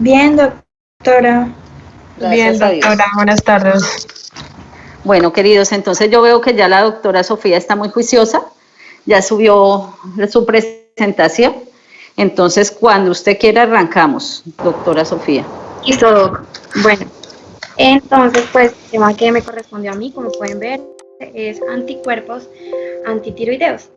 Bien, doctora. Bien, Gracias a doctora, Dios. buenas tardes. Bueno, queridos, entonces yo veo que ya la doctora Sofía está muy juiciosa, ya subió su presentación. Entonces, cuando usted quiera, arrancamos, doctora Sofía. Listo, doc. Bueno, entonces, pues, el tema que me correspondió a mí, como pueden ver, es anticuerpos antitiroideos.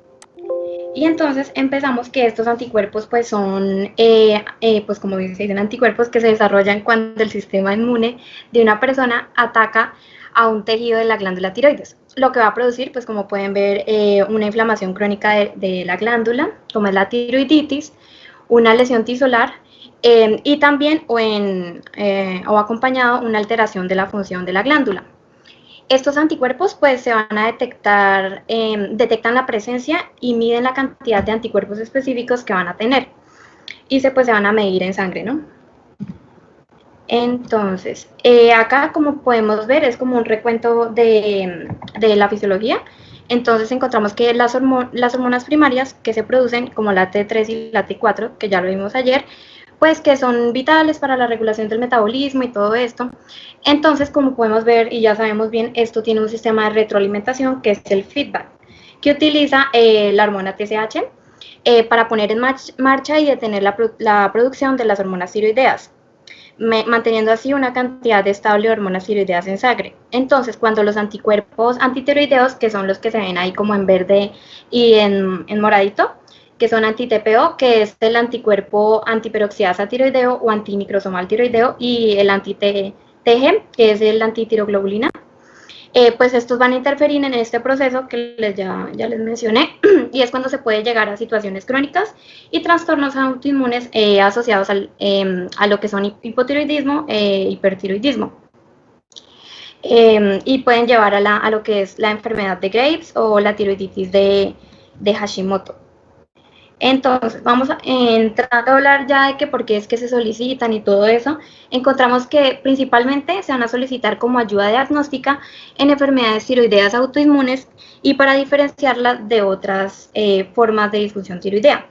Y entonces empezamos que estos anticuerpos, pues, son, pues, como se dicen, anticuerpos que se desarrollan cuando el sistema inmune de una persona ataca a un tejido de la glándula tiroides. Lo que va a producir, pues, como pueden ver, una inflamación crónica de la glándula, como es la tiroiditis, una lesión tisolar y también o acompañado una alteración de la función de la glándula. Estos anticuerpos pues se van a detectar, detectan la presencia y miden la cantidad de anticuerpos específicos que van a tener y se van a medir en sangre, ¿no? Entonces, acá como podemos ver es como un recuento de la fisiología. Entonces encontramos que las hormonas primarias que se producen, como la T3 y la T4, que ya lo vimos ayer, pues que son vitales para la regulación del metabolismo y todo esto. Entonces, como podemos ver y ya sabemos bien, esto tiene un sistema de retroalimentación que es el feedback, que utiliza la hormona TSH para poner en marcha y detener la producción de las hormonas tiroideas, manteniendo así una cantidad estable de hormonas tiroideas en sangre. Entonces, cuando los anticuerpos antitiroideos, que son los que se ven ahí como en verde y en moradito, que son anti-TPO, que es el anticuerpo antiperoxidasa tiroideo o antimicrosomal tiroideo, y el anti-TG, que es el antitiroglobulina, pues estos van a interferir en este proceso que ya les mencioné, y es cuando se puede llegar a situaciones crónicas y trastornos autoinmunes asociados a lo que son hipotiroidismo e hipertiroidismo. Y pueden llevar a lo que es la enfermedad de Graves o la tiroiditis de Hashimoto. Entonces, vamos a entrar a hablar ya de que por qué es que se solicitan y todo eso. Encontramos que principalmente se van a solicitar como ayuda diagnóstica en enfermedades tiroideas autoinmunes y para diferenciarlas de otras formas de disfunción tiroidea.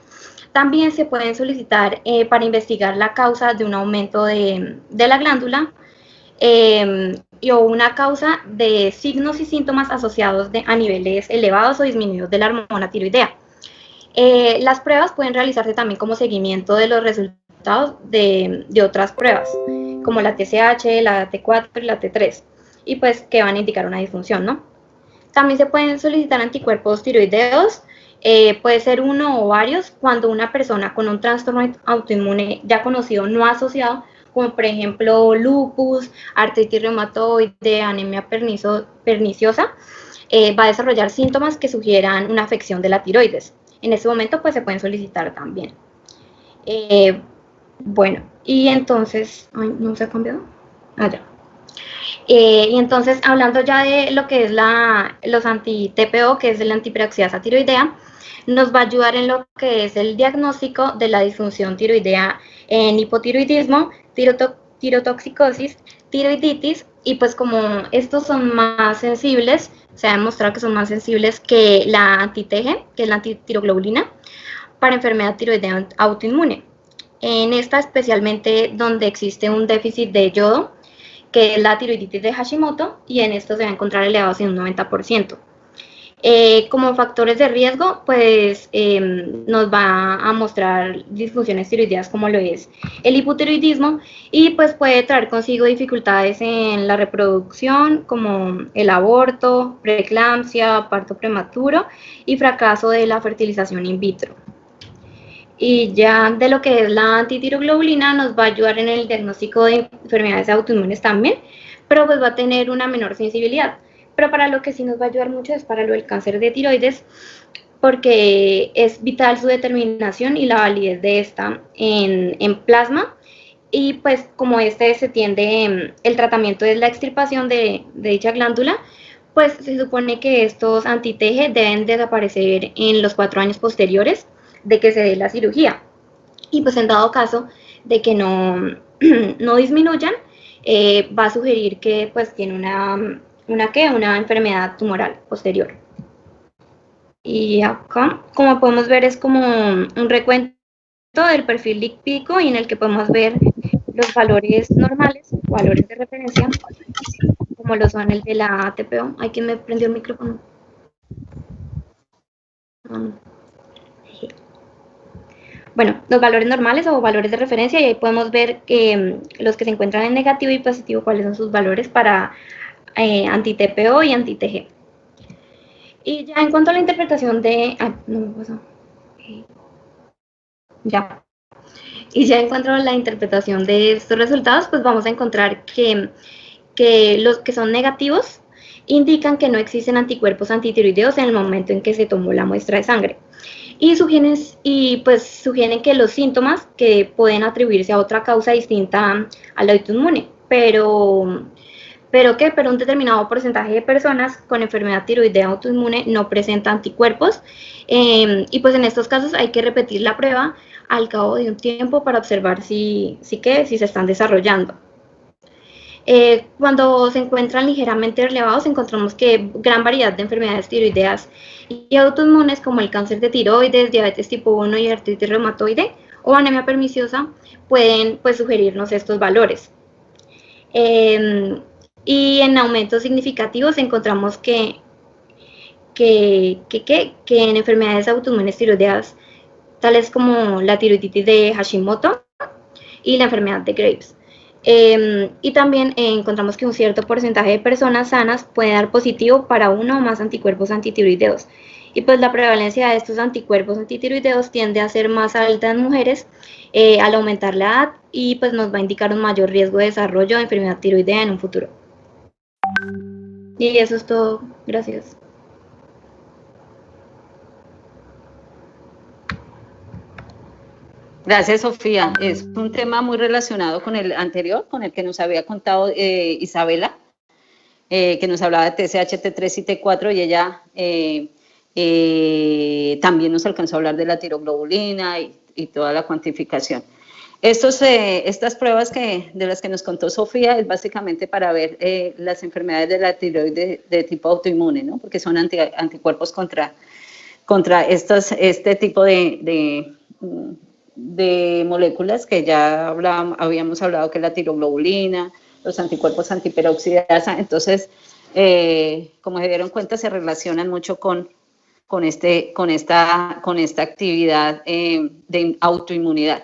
También se pueden solicitar para investigar la causa de un aumento de la glándula o una causa de signos y síntomas asociados a niveles elevados o disminuidos de la hormona tiroidea. Las pruebas pueden realizarse también como seguimiento de los resultados de otras pruebas, como la TSH, la T4 y la T3, y pues que van a indicar una disfunción, ¿no? También se pueden solicitar anticuerpos tiroideos, puede ser uno o varios, cuando una persona con un trastorno autoinmune ya conocido no asociado, como por ejemplo lupus, artritis reumatoide, anemia perniciosa, va a desarrollar síntomas que sugieran una afección de la tiroides. En ese momento pues se pueden solicitar también. Bueno, y entonces, ay, ¿no se ha cambiado? Ah, ya. Y entonces, hablando ya de lo que es los anti-TPO, que es el antiperoxidasa tiroidea, nos va a ayudar en lo que es el diagnóstico de la disfunción tiroidea en hipotiroidismo, tirotoxicosis, tiroiditis, y pues como estos son más sensibles, se ha demostrado que son más sensibles que la anti-TG, que es la antitiroglobulina, para enfermedad tiroidea autoinmune. En esta especialmente donde existe un déficit de yodo, que es la tiroiditis de Hashimoto, y en esto se va a encontrar elevados en un 90%. Como factores de riesgo, pues nos va a mostrar disfunciones tiroideas como lo es el hipotiroidismo y pues puede traer consigo dificultades en la reproducción como el aborto, preeclampsia, parto prematuro y fracaso de la fertilización in vitro. Y ya de lo que es la antitiroglobulina nos va a ayudar en el diagnóstico de enfermedades autoinmunes también, pero pues va a tener una menor sensibilidad. Pero para lo que sí nos va a ayudar mucho es para lo del cáncer de tiroides, porque es vital su determinación y la validez de esta en plasma. Y pues como este se tiende, el tratamiento es la extirpación de dicha glándula, pues se supone que estos anti-TG deben desaparecer en los 4 años posteriores de que se dé la cirugía. Y pues en dado caso de que no disminuyan, va a sugerir que pues tiene una enfermedad tumoral posterior. Y acá, como podemos ver, es como un recuento del perfil lipídico y en el que podemos ver los valores normales, valores de referencia, como lo son el de la TPO. ¿Hay quien me prendió el micrófono? Bueno, los valores normales o valores de referencia, y ahí podemos ver los que se encuentran en negativo y positivo, cuáles son sus valores para anti-TPO y anti-TG. Y ya en cuanto a la interpretación de... no me pasó. Ya. Y ya en cuanto a la interpretación de estos resultados, pues vamos a encontrar que los que son negativos indican que no existen anticuerpos antitiroideos en el momento en que se tomó la muestra de sangre. Y sugieren que los síntomas que pueden atribuirse a otra causa distinta al autoinmune, pero un determinado porcentaje de personas con enfermedad tiroidea autoinmune no presenta anticuerpos, y pues en estos casos hay que repetir la prueba al cabo de un tiempo para observar si se están desarrollando. Cuando se encuentran ligeramente elevados, encontramos que gran variedad de enfermedades tiroideas y autoinmunes, como el cáncer de tiroides, diabetes tipo 1 y artritis reumatoide o anemia perniciosa, pueden pues sugerirnos estos valores. Y en aumentos significativos encontramos que en enfermedades autoinmunes tiroideas, tales como la tiroiditis de Hashimoto y la enfermedad de Graves. Y también encontramos que un cierto porcentaje de personas sanas puede dar positivo para uno o más anticuerpos antitiroideos. Y pues la prevalencia de estos anticuerpos antitiroideos tiende a ser más alta en mujeres al aumentar la edad, y pues nos va a indicar un mayor riesgo de desarrollo de enfermedad tiroidea en un futuro. Y eso es todo. Gracias. Gracias, Sofía. Es un tema muy relacionado con el anterior, con el que nos había contado Isabela, que nos hablaba de TSH, T3 y T4, y ella también nos alcanzó a hablar de la tiroglobulina y toda la cuantificación. Estas pruebas de las que nos contó Sofía es básicamente para ver las enfermedades de la tiroides de tipo autoinmune, ¿no? Porque son anticuerpos contra este tipo de moléculas que ya habíamos hablado, que es la tiroglobulina, los anticuerpos antiperoxidasa. Entonces, como se dieron cuenta, se relacionan mucho con esta actividad de autoinmunidad.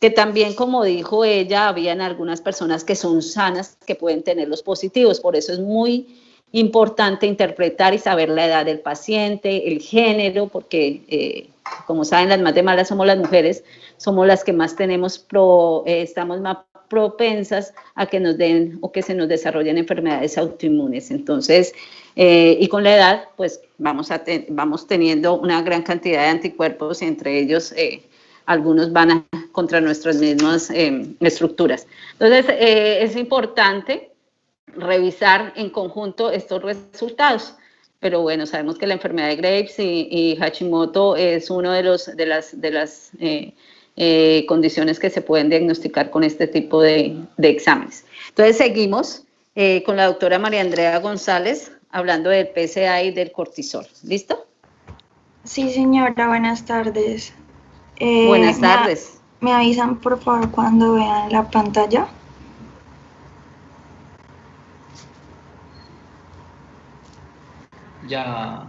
Que también, como dijo ella, habían algunas personas que son sanas que pueden tener los positivos. Por eso es muy importante interpretar y saber la edad del paciente, el género, porque como saben, las más de malas somos las mujeres, somos las que más estamos más propensas a que nos den o que se nos desarrollen enfermedades autoinmunes. Entonces, y con la edad, pues vamos teniendo una gran cantidad de anticuerpos, y entre ellos algunos van contra nuestras mismas estructuras. Entonces, es importante revisar en conjunto estos resultados. Pero bueno, sabemos que la enfermedad de Graves y Hashimoto es una de las condiciones que se pueden diagnosticar con este tipo de exámenes. Entonces, seguimos con la doctora María Andrea González hablando del PSA y del cortisol. ¿Listo? Sí, señora, buenas tardes. Buenas tardes. ¿Me avisan, por favor, cuando vean la pantalla? Ya.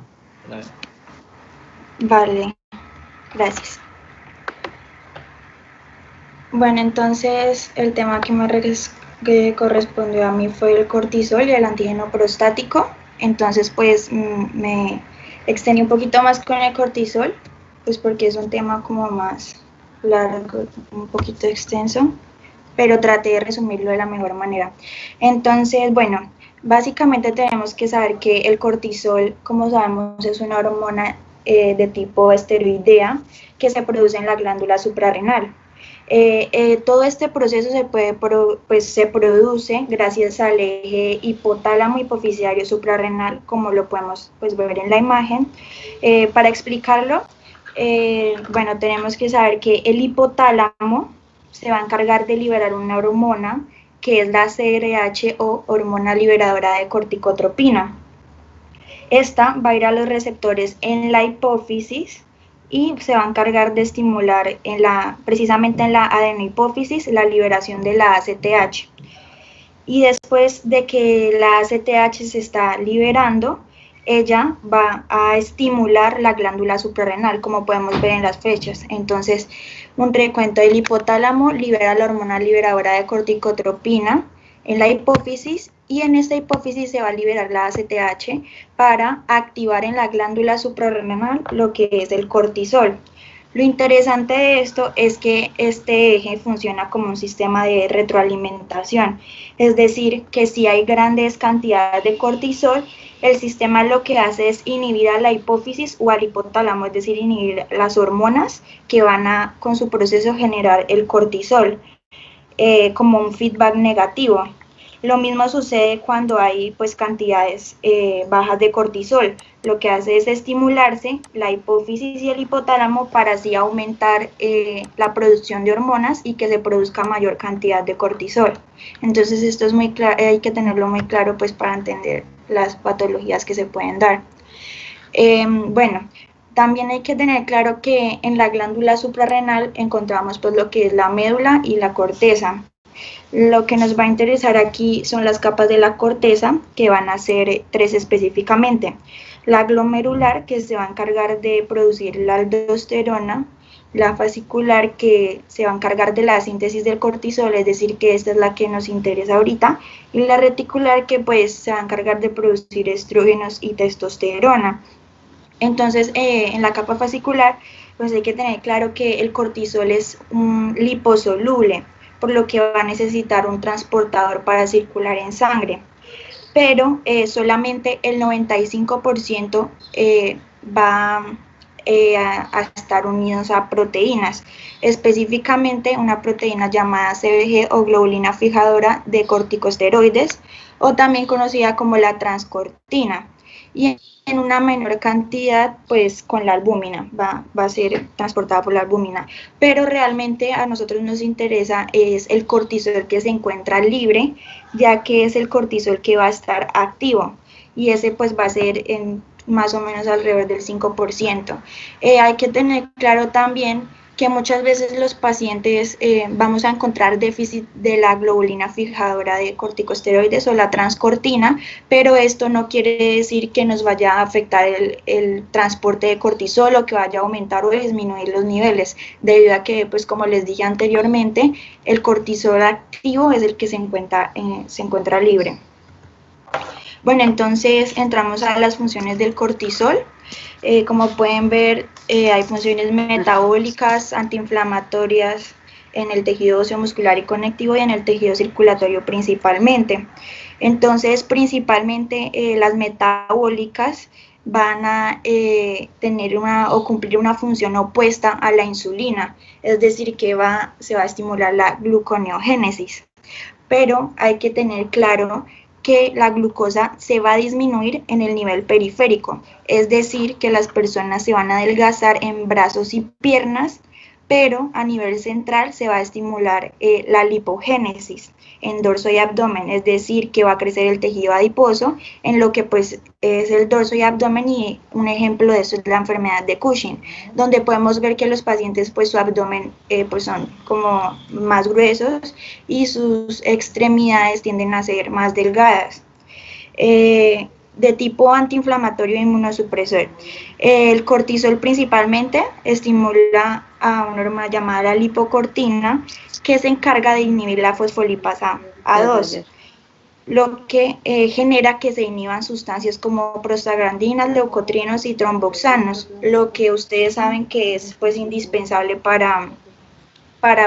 Vale, gracias. Bueno, entonces el tema que correspondió a mí fue el cortisol y el antígeno prostático. Entonces, pues me extendí un poquito más con el cortisol, pues porque es un tema como más largo, un poquito extenso, pero traté de resumirlo de la mejor manera. Entonces, bueno, básicamente tenemos que saber que el cortisol, como sabemos, es una hormona de tipo esteroidea que se produce en la glándula suprarrenal. Todo este proceso se produce gracias al eje hipotálamo hipoficiario suprarrenal, como lo podemos ver en la imagen. Para explicarlo, bueno, tenemos que saber que el hipotálamo se va a encargar de liberar una hormona que es la CRH o hormona liberadora de corticotropina. Esta va a ir a los receptores en la hipófisis y se va a encargar de estimular precisamente en la adenohipófisis la liberación de la ACTH. Y después de que la ACTH se está liberando, ella va a estimular la glándula suprarrenal, como podemos ver en las flechas. Entonces, un recuento del hipotálamo libera la hormona liberadora de corticotropina en la hipófisis, y en esta hipófisis se va a liberar la ACTH para activar en la glándula suprarrenal lo que es el cortisol. Lo interesante de esto es que este eje funciona como un sistema de retroalimentación, es decir, que si hay grandes cantidades de cortisol, el sistema lo que hace es inhibir a la hipófisis o al hipotálamo, es decir, inhibir las hormonas que van a, con su proceso, generar el cortisol, como un feedback negativo. Lo mismo sucede cuando hay pues cantidades bajas de cortisol. Lo que hace es estimularse la hipófisis y el hipotálamo para así aumentar la producción de hormonas y que se produzca mayor cantidad de cortisol. Entonces esto es muy claro, hay que tenerlo muy claro pues para entender las patologías que se pueden dar. Bueno, también hay que tener claro que en la glándula suprarrenal encontramos pues lo que es la médula y la corteza. Lo que nos va a interesar aquí son las capas de la corteza, que van a ser 3 específicamente. La glomerular, que se va a encargar de producir la aldosterona, la fascicular, que se va a encargar de la síntesis del cortisol, es decir, que esta es la que nos interesa ahorita, y la reticular, que pues se va a encargar de producir estrógenos y testosterona. Entonces, en la capa fascicular, pues hay que tener claro que el cortisol es un liposoluble, por lo que va a necesitar un transportador para circular en sangre. Pero solamente el 95% va a estar unidos a proteínas, específicamente una proteína llamada CBG o globulina fijadora de corticosteroides, o también conocida como la transcortina. Y en una menor cantidad, pues con la albúmina, va a ser transportada por la albúmina, pero realmente a nosotros nos interesa es el cortisol que se encuentra libre, ya que es el cortisol que va a estar activo, y ese pues va a ser en más o menos alrededor del 5%. Hay que tener claro también que muchas veces los pacientes vamos a encontrar déficit de la globulina fijadora de corticosteroides o la transcortina, pero esto no quiere decir que nos vaya a afectar el transporte de cortisol o que vaya a aumentar o disminuir los niveles, debido a que, pues como les dije anteriormente, el cortisol activo es el que se encuentra libre. Bueno, entonces entramos a las funciones del cortisol. Como pueden ver, hay funciones metabólicas, antiinflamatorias en el tejido óseo, muscular y conectivo, y en el tejido circulatorio principalmente. Entonces, principalmente las metabólicas van a tener o cumplir una función opuesta a la insulina, es decir, que se va a estimular la gluconeogénesis. Pero hay que tener claro que la glucosa se va a disminuir en el nivel periférico, es decir, que las personas se van a adelgazar en brazos y piernas, pero a nivel central se va a estimular la lipogénesis en dorso y abdomen, es decir, que va a crecer el tejido adiposo en lo que pues es el dorso y abdomen, y un ejemplo de eso es la enfermedad de Cushing, donde podemos ver que los pacientes pues su abdomen pues son como más gruesos y sus extremidades tienden a ser más delgadas. De tipo antiinflamatorio e inmunosupresor. El cortisol principalmente estimula a una hormona llamada la lipocortina, que se encarga de inhibir la fosfolipasa A2, lo que genera que se inhiban sustancias como prostaglandinas, leucotrienos y tromboxanos, lo que ustedes saben que es pues indispensable para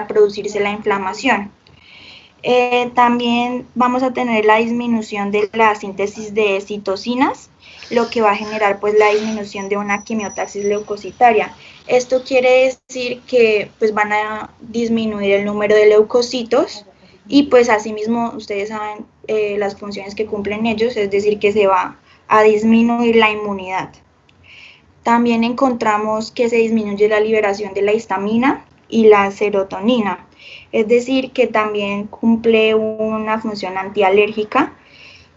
producirse la inflamación. También vamos a tener la disminución de la síntesis de citocinas, lo que va a generar pues la disminución de una quimiotaxis leucocitaria. Esto quiere decir que pues van a disminuir el número de leucocitos, y pues asimismo ustedes saben las funciones que cumplen ellos, es decir, que se va a disminuir la inmunidad. También encontramos que se disminuye la liberación de la histamina y la serotonina, es decir, que también cumple una función antialérgica,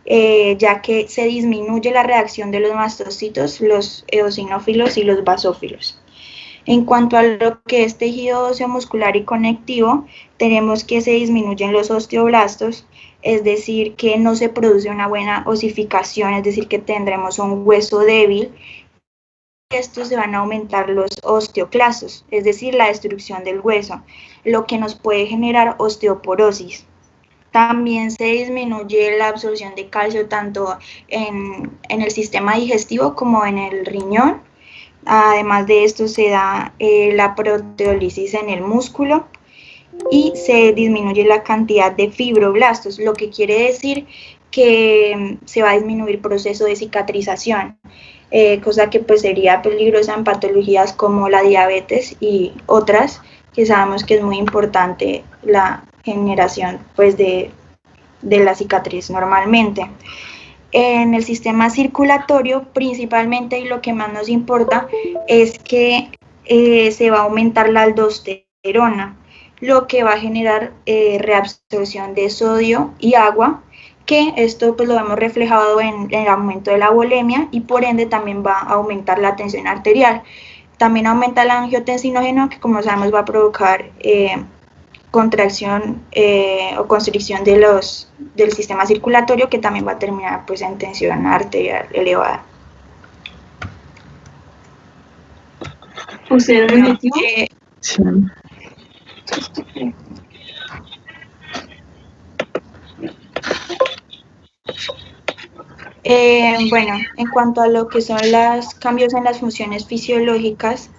ya que se disminuye la reacción de los mastocitos, los eosinófilos y los basófilos. En cuanto a lo que es tejido óseo muscular y conectivo, tenemos que se disminuyen los osteoblastos, es decir, que no se produce una buena osificación, es decir, que tendremos un hueso débil. Estos se van a aumentar los osteoclastos, es decir, la destrucción del hueso, lo que nos puede generar osteoporosis. También se disminuye la absorción de calcio tanto en el sistema digestivo como en el riñón. Además de esto se da la proteólisis en el músculo y se disminuye la cantidad de fibroblastos, lo que quiere decir que se va a disminuir el proceso de cicatrización, cosa que pues sería peligrosa en patologías como la diabetes y otras que sabemos que es muy importante la generación pues de la cicatriz normalmente. En el sistema circulatorio principalmente, y lo que más nos importa es que se va a aumentar la aldosterona, lo que va a generar reabsorción de sodio y agua, que esto pues lo vemos reflejado en el aumento de la volemia y por ende también va a aumentar la tensión arterial. También aumenta el angiotensinógeno, que como sabemos va a provocar contracción o constricción del sistema circulatorio, que también va a terminar pues en tensión arterial elevada. ¿Usted lo repitió? Sí. Bueno, en cuanto a lo que son los cambios en las funciones fisiológicas,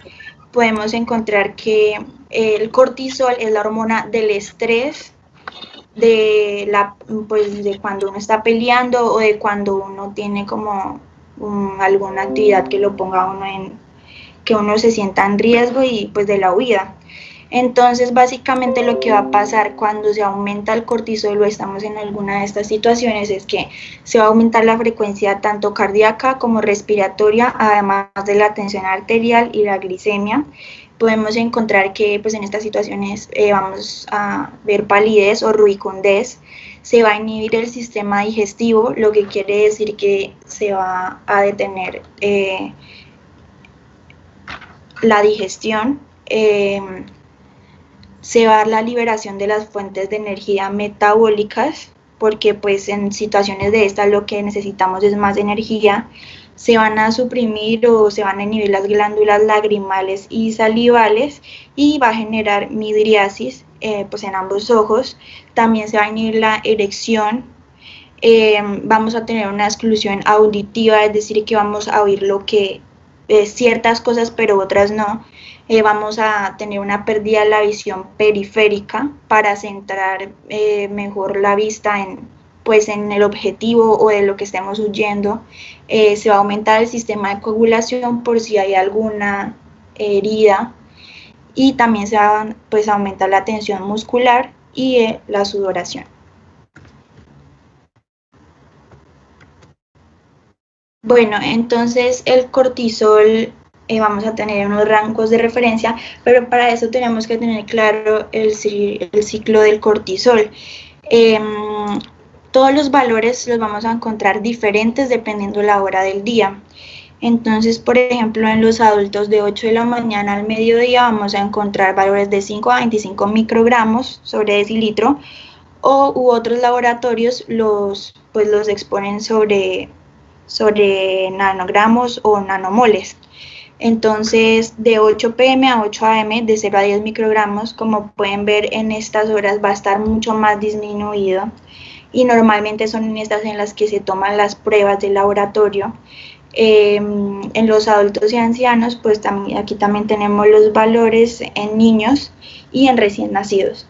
podemos encontrar que el cortisol es la hormona del estrés, de cuando uno está peleando o de cuando uno tiene como alguna actividad que lo ponga a uno que uno se sienta en riesgo y pues de la huida. Entonces, básicamente lo que va a pasar cuando se aumenta el cortisol o estamos en alguna de estas situaciones es que se va a aumentar la frecuencia tanto cardíaca como respiratoria, además de la tensión arterial y la glicemia. Podemos encontrar que pues en estas situaciones vamos a ver palidez o rubicundez, se va a inhibir el sistema digestivo, lo que quiere decir que se va a detener la digestión, se va a dar la liberación de las fuentes de energía metabólicas, porque pues en situaciones de estas lo que necesitamos es más energía. Se van a suprimir o se van a inhibir las glándulas lagrimales y salivales y va a generar midriasis pues en ambos ojos. También se va a inhibir la erección. Vamos a tener una exclusión auditiva, es decir, que vamos a oír lo que ciertas cosas pero otras no. Vamos a tener una pérdida de la visión periférica para centrar mejor la vista en el objetivo o de lo que estemos huyendo. Se va a aumentar el sistema de coagulación por si hay alguna herida y también se va a aumentar la tensión muscular y la sudoración. Bueno, entonces el cortisol vamos a tener unos rangos de referencia, pero para eso tenemos que tener claro el ciclo del cortisol. Todos los valores los vamos a encontrar diferentes dependiendo la hora del día. Entonces, por ejemplo, en los adultos de 8 de la mañana al mediodía vamos a encontrar valores de 5 a 25 microgramos sobre decilitro, u otros laboratorios los exponen sobre nanogramos o nanomoles. Entonces, de 8 pm a 8 am, de 0 a 10 microgramos, como pueden ver en estas horas va a estar mucho más disminuido y normalmente son en estas en las que se toman las pruebas del laboratorio. En los adultos y ancianos, pues aquí también tenemos los valores en niños y en recién nacidos.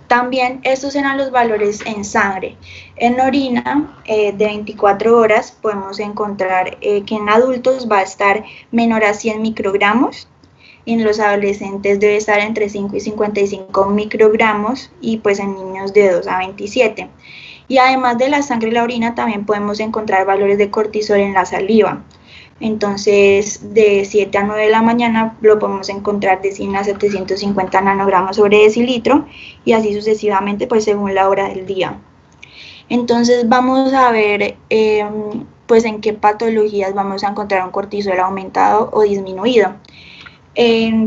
También estos eran los valores en sangre. En orina de 24 horas podemos encontrar que en adultos va a estar menor a 100 microgramos, en los adolescentes debe estar entre 5 y 55 microgramos y pues en niños de 2 a 27. Y además de la sangre y la orina también podemos encontrar valores de cortisol en la saliva. Entonces, de 7 a 9 de la mañana lo podemos encontrar de 100 a 750 nanogramos sobre decilitro y así sucesivamente, pues según la hora del día. Entonces, vamos a ver pues en qué patologías vamos a encontrar un cortisol aumentado o disminuido.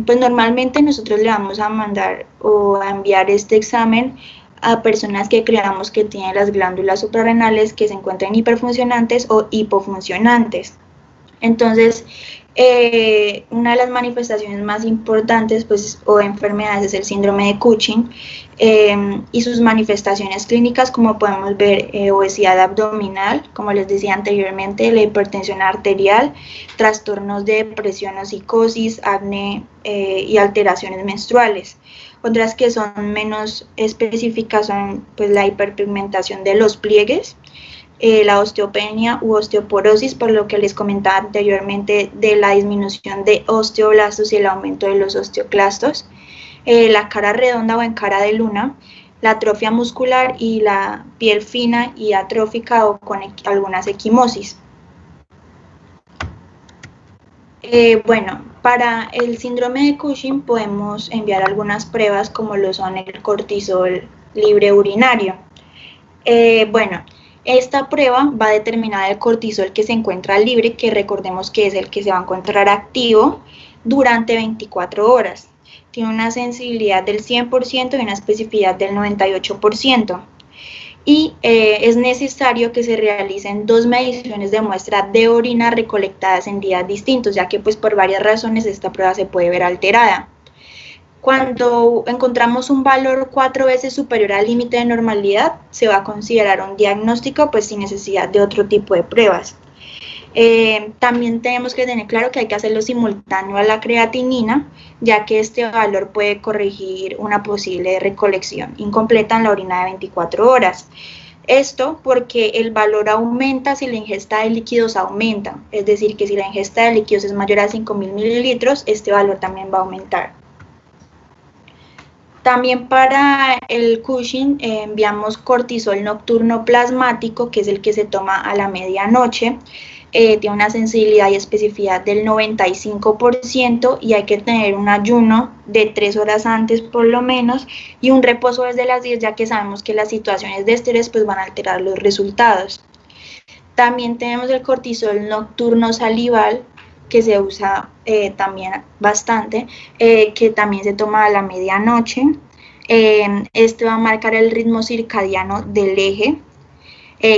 Pues normalmente nosotros le vamos a mandar o a enviar este examen a personas que creamos que tienen las glándulas suprarrenales que se encuentran hiperfuncionantes o hipofuncionantes. Entonces, una de las manifestaciones más importantes pues, o enfermedades es el síndrome de Cushing y sus manifestaciones clínicas, como podemos ver, obesidad abdominal, como les decía anteriormente, la hipertensión arterial, trastornos de depresión o psicosis, acné y alteraciones menstruales. Otras que son menos específicas son pues, la hiperpigmentación de los pliegues, la osteopenia u osteoporosis, por lo que les comentaba anteriormente de la disminución de osteoblastos y el aumento de los osteoclastos, la cara redonda o en cara de luna, la atrofia muscular y la piel fina y atrófica o con algunas equimosis. Bueno, para el síndrome de Cushing podemos enviar algunas pruebas como lo son el cortisol libre urinario. Bueno, esta prueba va a determinar el cortisol que se encuentra libre, que recordemos que es el que se va a encontrar activo durante 24 horas. Tiene una sensibilidad del 100% y una especificidad del 98%. Y es necesario que se realicen 2 mediciones de muestra de orina recolectadas en días distintos, ya que pues por varias razones esta prueba se puede ver alterada. Cuando encontramos un valor 4 veces superior al límite de normalidad, se va a considerar un diagnóstico pues sin necesidad de otro tipo de pruebas. También tenemos que tener claro que hay que hacerlo simultáneo a la creatinina, ya que este valor puede corregir una posible recolección incompleta en la orina de 24 horas. Esto porque el valor aumenta si la ingesta de líquidos aumenta, es decir, que si la ingesta de líquidos es mayor a 5.000 mililitros, este valor también va a aumentar. También para el Cushing enviamos cortisol nocturno plasmático, que es el que se toma a la medianoche. Tiene una sensibilidad y especificidad del 95% y hay que tener un ayuno de 3 horas antes por lo menos y un reposo desde las 10, ya que sabemos que las situaciones de estrés pues, van a alterar los resultados. También tenemos el cortisol nocturno salival, que se usa también bastante, que también se toma a la medianoche. Este va a marcar el ritmo circadiano del eje,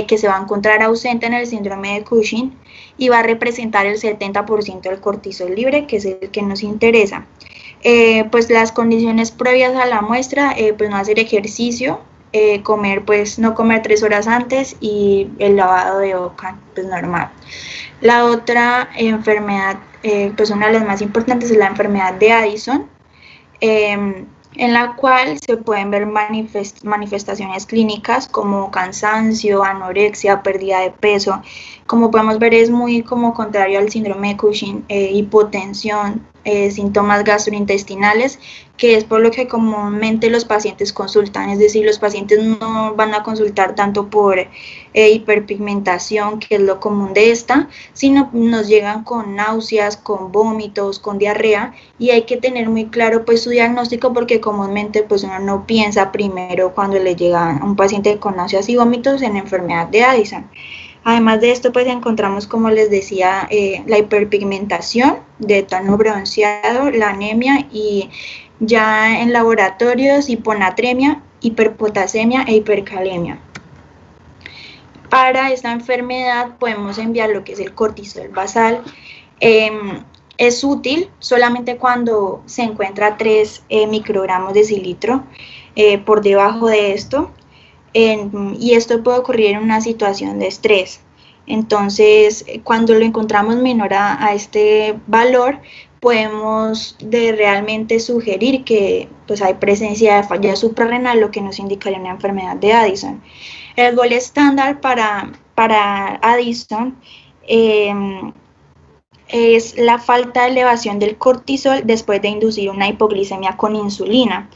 que se va a encontrar ausente en el síndrome de Cushing y va a representar el 70% del cortisol libre, que es el que nos interesa. Pues las condiciones previas a la muestra, pues no hacer ejercicio, comer, pues no comer 3 horas antes y el lavado de boca, pues normal. La otra enfermedad, pues una de las más importantes es la enfermedad de Addison, en la cual se pueden ver manifestaciones clínicas como cansancio, anorexia, pérdida de peso. Como podemos ver, es muy como contrario al síndrome de Cushing, hipotensión, síntomas gastrointestinales, que es por lo que comúnmente los pacientes consultan, es decir, los pacientes no van a consultar tanto por hiperpigmentación, que es lo común de esta, sino nos llegan con náuseas, con vómitos, con diarrea, y hay que tener muy claro pues su diagnóstico, porque comúnmente pues uno no piensa primero cuando le llega a un paciente con náuseas y vómitos en enfermedad de Addison. Además de esto, pues encontramos, como les decía, la hiperpigmentación de tono bronceado, la anemia y ya en laboratorios hiponatremia, hiperpotasemia e hipercalemia. Para esta enfermedad podemos enviar lo que es el cortisol basal. Es útil solamente cuando se encuentra 3 microgramos de cilitro por debajo de esto. Y esto puede ocurrir en una situación de estrés. Entonces, cuando lo encontramos menor a este valor, podemos realmente sugerir que pues, hay presencia de falla suprarrenal, lo que nos indicaría una enfermedad de Addison. El gol estándar para Addison es la falta de elevación del cortisol después de inducir una hipoglicemia con insulina.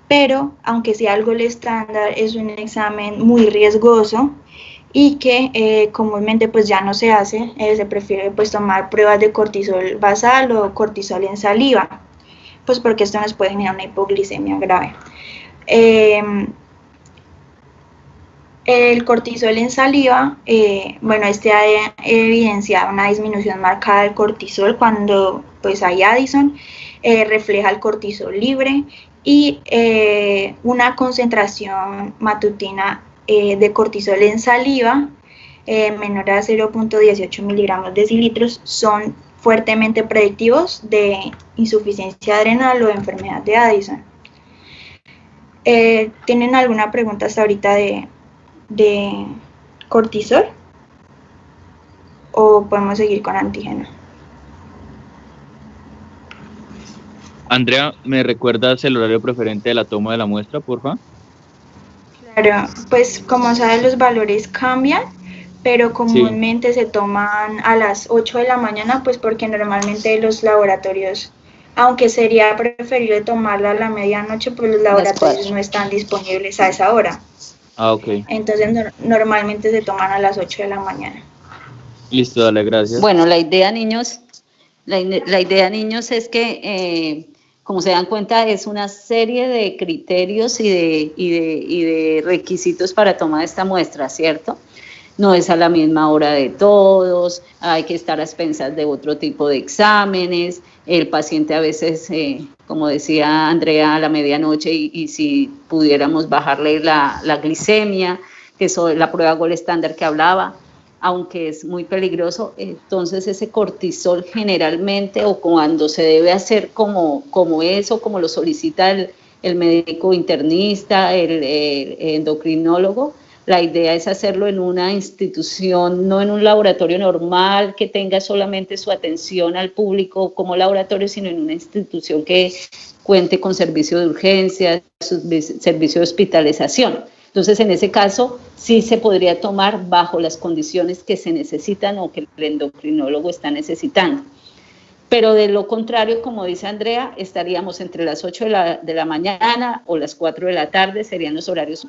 Pero, aunque sea algo estándar, es un examen muy riesgoso y que comúnmente pues ya no se hace, se prefiere pues tomar pruebas de cortisol basal o cortisol en saliva, pues porque esto nos puede generar una hipoglicemia grave. El cortisol en saliva, bueno, este ha evidenciado una disminución marcada del cortisol cuando pues hay Addison, refleja el cortisol libre y una concentración matutina de cortisol en saliva menor a 0.18 miligramos decilitros son fuertemente predictivos de insuficiencia adrenal o de enfermedad de Addison. ¿Tienen alguna pregunta hasta ahorita de cortisol? ¿O podemos seguir con antígeno? Andrea, ¿me recuerdas el horario preferente de la toma de la muestra, porfa? Claro, pues como sabes los valores cambian, pero comúnmente se toman a las 8 de la mañana, pues porque normalmente los laboratorios, aunque sería preferible tomarla a la medianoche, pues los laboratorios no están disponibles a esa hora. Ah, ok. Entonces normalmente se toman a las 8 de la mañana. Listo, dale, gracias. Bueno, la idea, niños, es que, como se dan cuenta, es una serie de criterios y de requisitos para tomar esta muestra, ¿cierto? No es a la misma hora de todos, hay que estar a expensas de otro tipo de exámenes, el paciente a veces, como decía Andrea, a la medianoche, y si pudiéramos bajarle la glicemia, que es la prueba Gold estándar que hablaba, aunque es muy peligroso, entonces ese cortisol generalmente, o cuando se debe hacer como eso, como lo solicita el médico internista, el endocrinólogo, la idea es hacerlo en una institución, no en un laboratorio normal que tenga solamente su atención al público como laboratorio, sino en una institución que cuente con servicio de urgencia, servicio de hospitalización. Entonces, en ese caso, sí se podría tomar bajo las condiciones que se necesitan o que el endocrinólogo está necesitando. Pero de lo contrario, como dice Andrea, estaríamos entre las 8 de la mañana o las 4 de la tarde, serían los horarios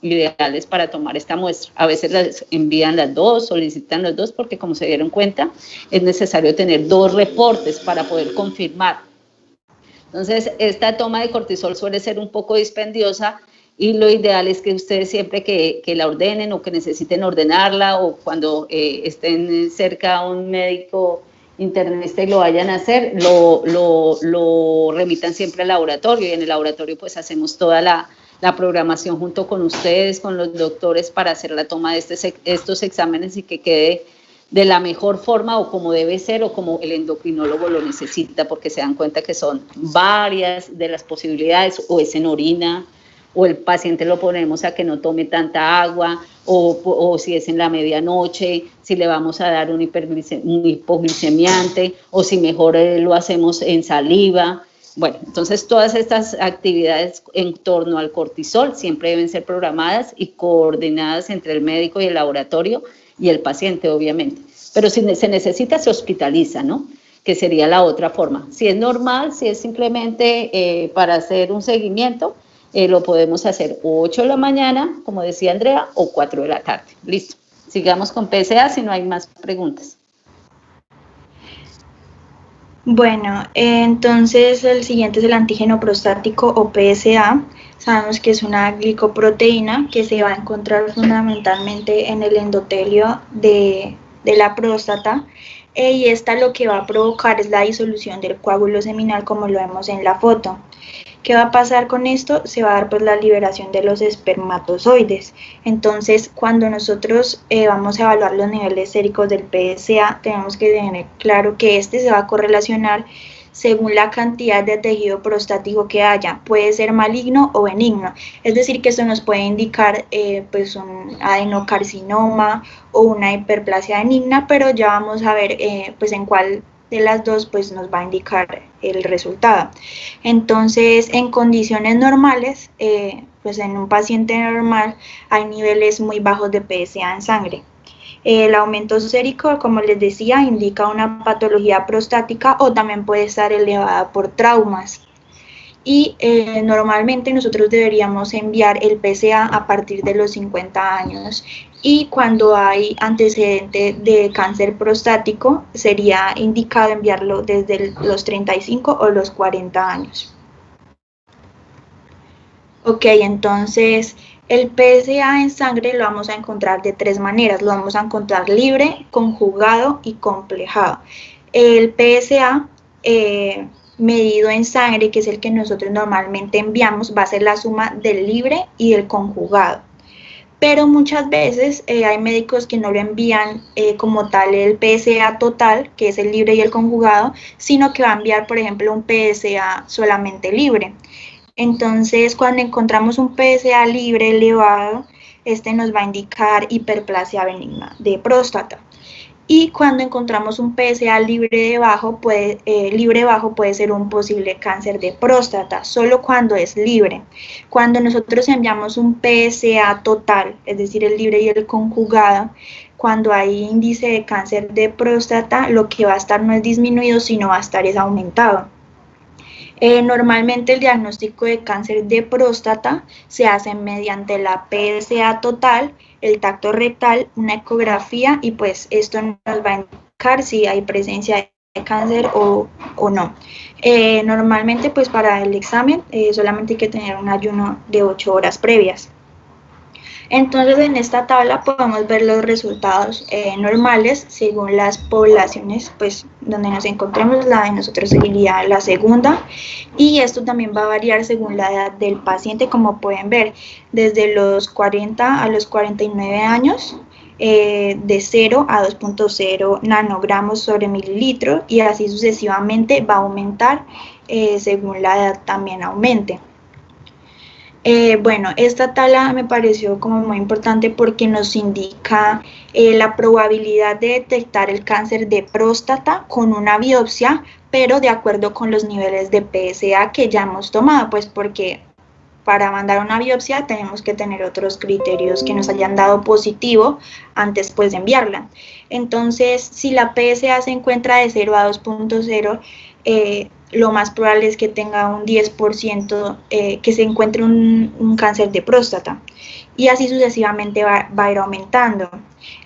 ideales para tomar esta muestra. A veces las envían las dos, solicitan las dos, porque como se dieron cuenta, es necesario tener 2 reportes para poder confirmar. Entonces, esta toma de cortisol suele ser un poco dispendiosa, y lo ideal es que ustedes siempre que la ordenen o que necesiten ordenarla, o cuando estén cerca a un médico internista y lo vayan a hacer, lo remitan siempre al laboratorio, y en el laboratorio pues hacemos toda la programación junto con ustedes, con los doctores, para hacer la toma de estos exámenes y que quede de la mejor forma o como debe ser o como el endocrinólogo lo necesita, porque se dan cuenta que son varias de las posibilidades, o es en orina, o el paciente lo ponemos a que no tome tanta agua, o si es en la medianoche, si le vamos a dar un hipoglicemiante, o si mejor lo hacemos en saliva. Bueno, entonces todas estas actividades en torno al cortisol siempre deben ser programadas y coordinadas entre el médico y el laboratorio y el paciente, obviamente. Pero si se necesita, se hospitaliza, ¿no? Que sería la otra forma. Si es normal, si es simplemente para hacer un seguimiento, lo podemos hacer 8 de la mañana, como decía Andrea, o 4 de la tarde. Listo. Sigamos con PSA si no hay más preguntas. Bueno, entonces el siguiente es el antígeno prostático o PSA. Sabemos que es una glicoproteína que se va a encontrar fundamentalmente en el endotelio de la próstata, y esta lo que va a provocar es la disolución del coágulo seminal, como lo vemos en la foto. ¿Qué va a pasar con esto? Se va a dar pues la liberación de los espermatozoides. Entonces, cuando nosotros vamos a evaluar los niveles séricos del PSA, tenemos que tener claro que este se va a correlacionar según la cantidad de tejido prostático que haya. Puede ser maligno o benigno, es decir, que esto nos puede indicar pues un adenocarcinoma o una hiperplasia benigna, pero ya vamos a ver pues en cuál de las dos pues nos va a indicar el resultado. Entonces, en condiciones normales, pues en un paciente normal hay niveles muy bajos de PSA en sangre. El aumento sérico, como les decía, indica una patología prostática o también puede estar elevada por traumas. Y normalmente nosotros deberíamos enviar el PSA a partir de los 50 años, y cuando hay antecedente de cáncer prostático sería indicado enviarlo desde los 35 o los 40 años. Ok, entonces El PSA en sangre lo vamos a encontrar de 3 maneras. Lo vamos a encontrar libre, conjugado y complejado. El PSA medido en sangre, que es el que nosotros normalmente enviamos, va a ser la suma del libre y del conjugado. Pero muchas veces hay médicos que no lo envían como tal el PSA total, que es el libre y el conjugado, sino que va a enviar, por ejemplo, un PSA solamente libre. Entonces, cuando encontramos un PSA libre elevado, este nos va a indicar hiperplasia benigna de próstata. Y cuando encontramos un PSA libre bajo puede ser un posible cáncer de próstata, solo cuando es libre. Cuando nosotros enviamos un PSA total, es decir, el libre y el conjugado, cuando hay índice de cáncer de próstata, lo que va a estar no es disminuido, sino va a estar es aumentado. Normalmente el diagnóstico de cáncer de próstata se hace mediante la PSA total, el tacto rectal, una ecografía y pues esto nos va a indicar si hay presencia de cáncer o no. Normalmente pues para el examen solamente hay que tener un ayuno de 8 horas previas. Entonces en esta tabla podemos ver los resultados normales según las poblaciones pues donde nos encontremos. La de nosotros sería la segunda y esto también va a variar según la edad del paciente, como pueden ver, desde los 40 a los 49 años, de 0 a 2.0 nanogramos sobre mililitro y así sucesivamente va a aumentar según la edad también aumente. Bueno, esta tabla me pareció como muy importante porque nos indica la probabilidad de detectar el cáncer de próstata con una biopsia, pero de acuerdo con los niveles de PSA que ya hemos tomado, pues porque para mandar una biopsia tenemos que tener otros criterios que nos hayan dado positivo antes pues de enviarla. Entonces, si la PSA se encuentra de 0 a 2.0, lo más probable es que tenga un 10% que se encuentre un cáncer de próstata y así sucesivamente va a ir aumentando.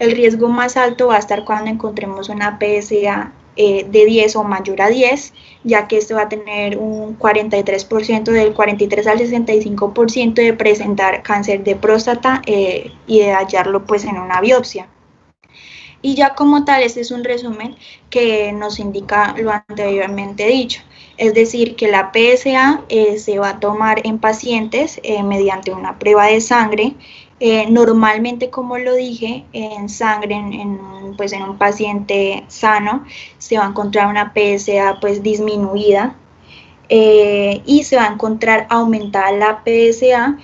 El riesgo más alto va a estar cuando encontremos una PSA de 10 o mayor a 10, ya que esto va a tener un 43%, del 43 al 65% de presentar cáncer de próstata y de hallarlo pues en una biopsia. Y ya como tal, este es un resumen que nos indica lo anteriormente dicho. Es decir, que la PSA se va a tomar en pacientes mediante una prueba de sangre. Normalmente, como lo dije, en sangre, pues en un paciente sano, se va a encontrar una PSA pues disminuida y se va a encontrar aumentada la PSA.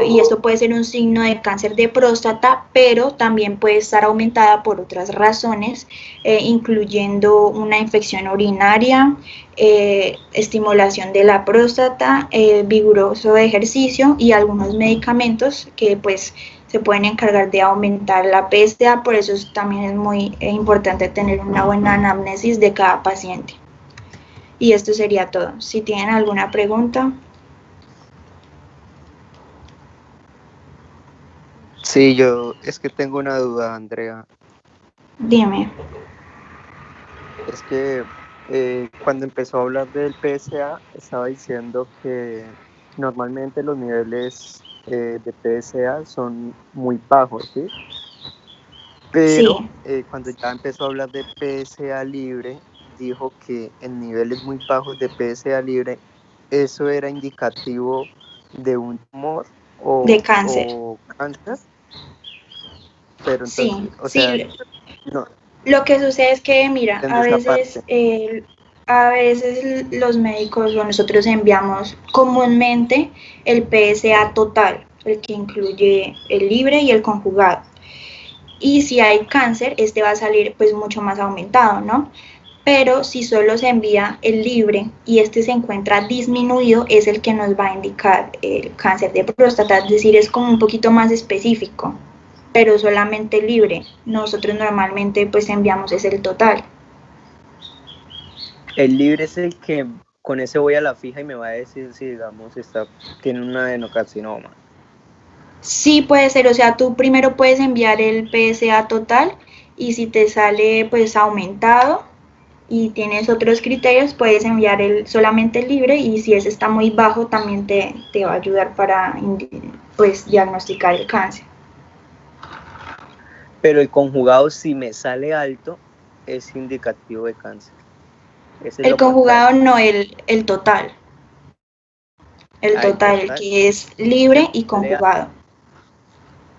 Y esto puede ser un signo de cáncer de próstata, pero también puede estar aumentada por otras razones, incluyendo una infección urinaria, estimulación de la próstata, vigoroso ejercicio y algunos medicamentos que pues se pueden encargar de aumentar la PSA. Por eso también es muy importante tener una buena anamnesis de cada paciente. Y esto sería todo. Si tienen alguna pregunta. Sí, yo es que tengo una duda, Andrea. Dime. Es que cuando empezó a hablar del PSA, estaba diciendo que normalmente los niveles de PSA son muy bajos, ¿sí? Pero Sí. cuando ya empezó a hablar de PSA libre, dijo que en niveles muy bajos de PSA libre, eso era indicativo de un tumor De cáncer. o cáncer. Pero entonces, Sí, o sea, sí. no Lo que sucede es que, mira, entiendo esa parte. a veces los médicos o nosotros enviamos comúnmente el PSA total, el que incluye el libre y el conjugado. Y si hay cáncer, este va a salir pues mucho más aumentado, ¿no? Pero si solo se envía el libre y este se encuentra disminuido, es el que nos va a indicar el cáncer de próstata, es decir, es como un poquito más específico, pero solamente libre. Nosotros normalmente pues enviamos es el total. El libre es el que con ese voy a la fija y me va a decir si, digamos, tiene un adenocarcinoma. Sí, puede ser, o sea, tú primero puedes enviar el PSA total y si te sale pues aumentado y tienes otros criterios, puedes enviar solamente el libre y si ese está muy bajo también te va a ayudar para pues diagnosticar el cáncer. Pero el conjugado, si me sale alto, es indicativo de cáncer. Ese es El lo conjugado contrario. no, el total. El total, el que es libre y conjugado.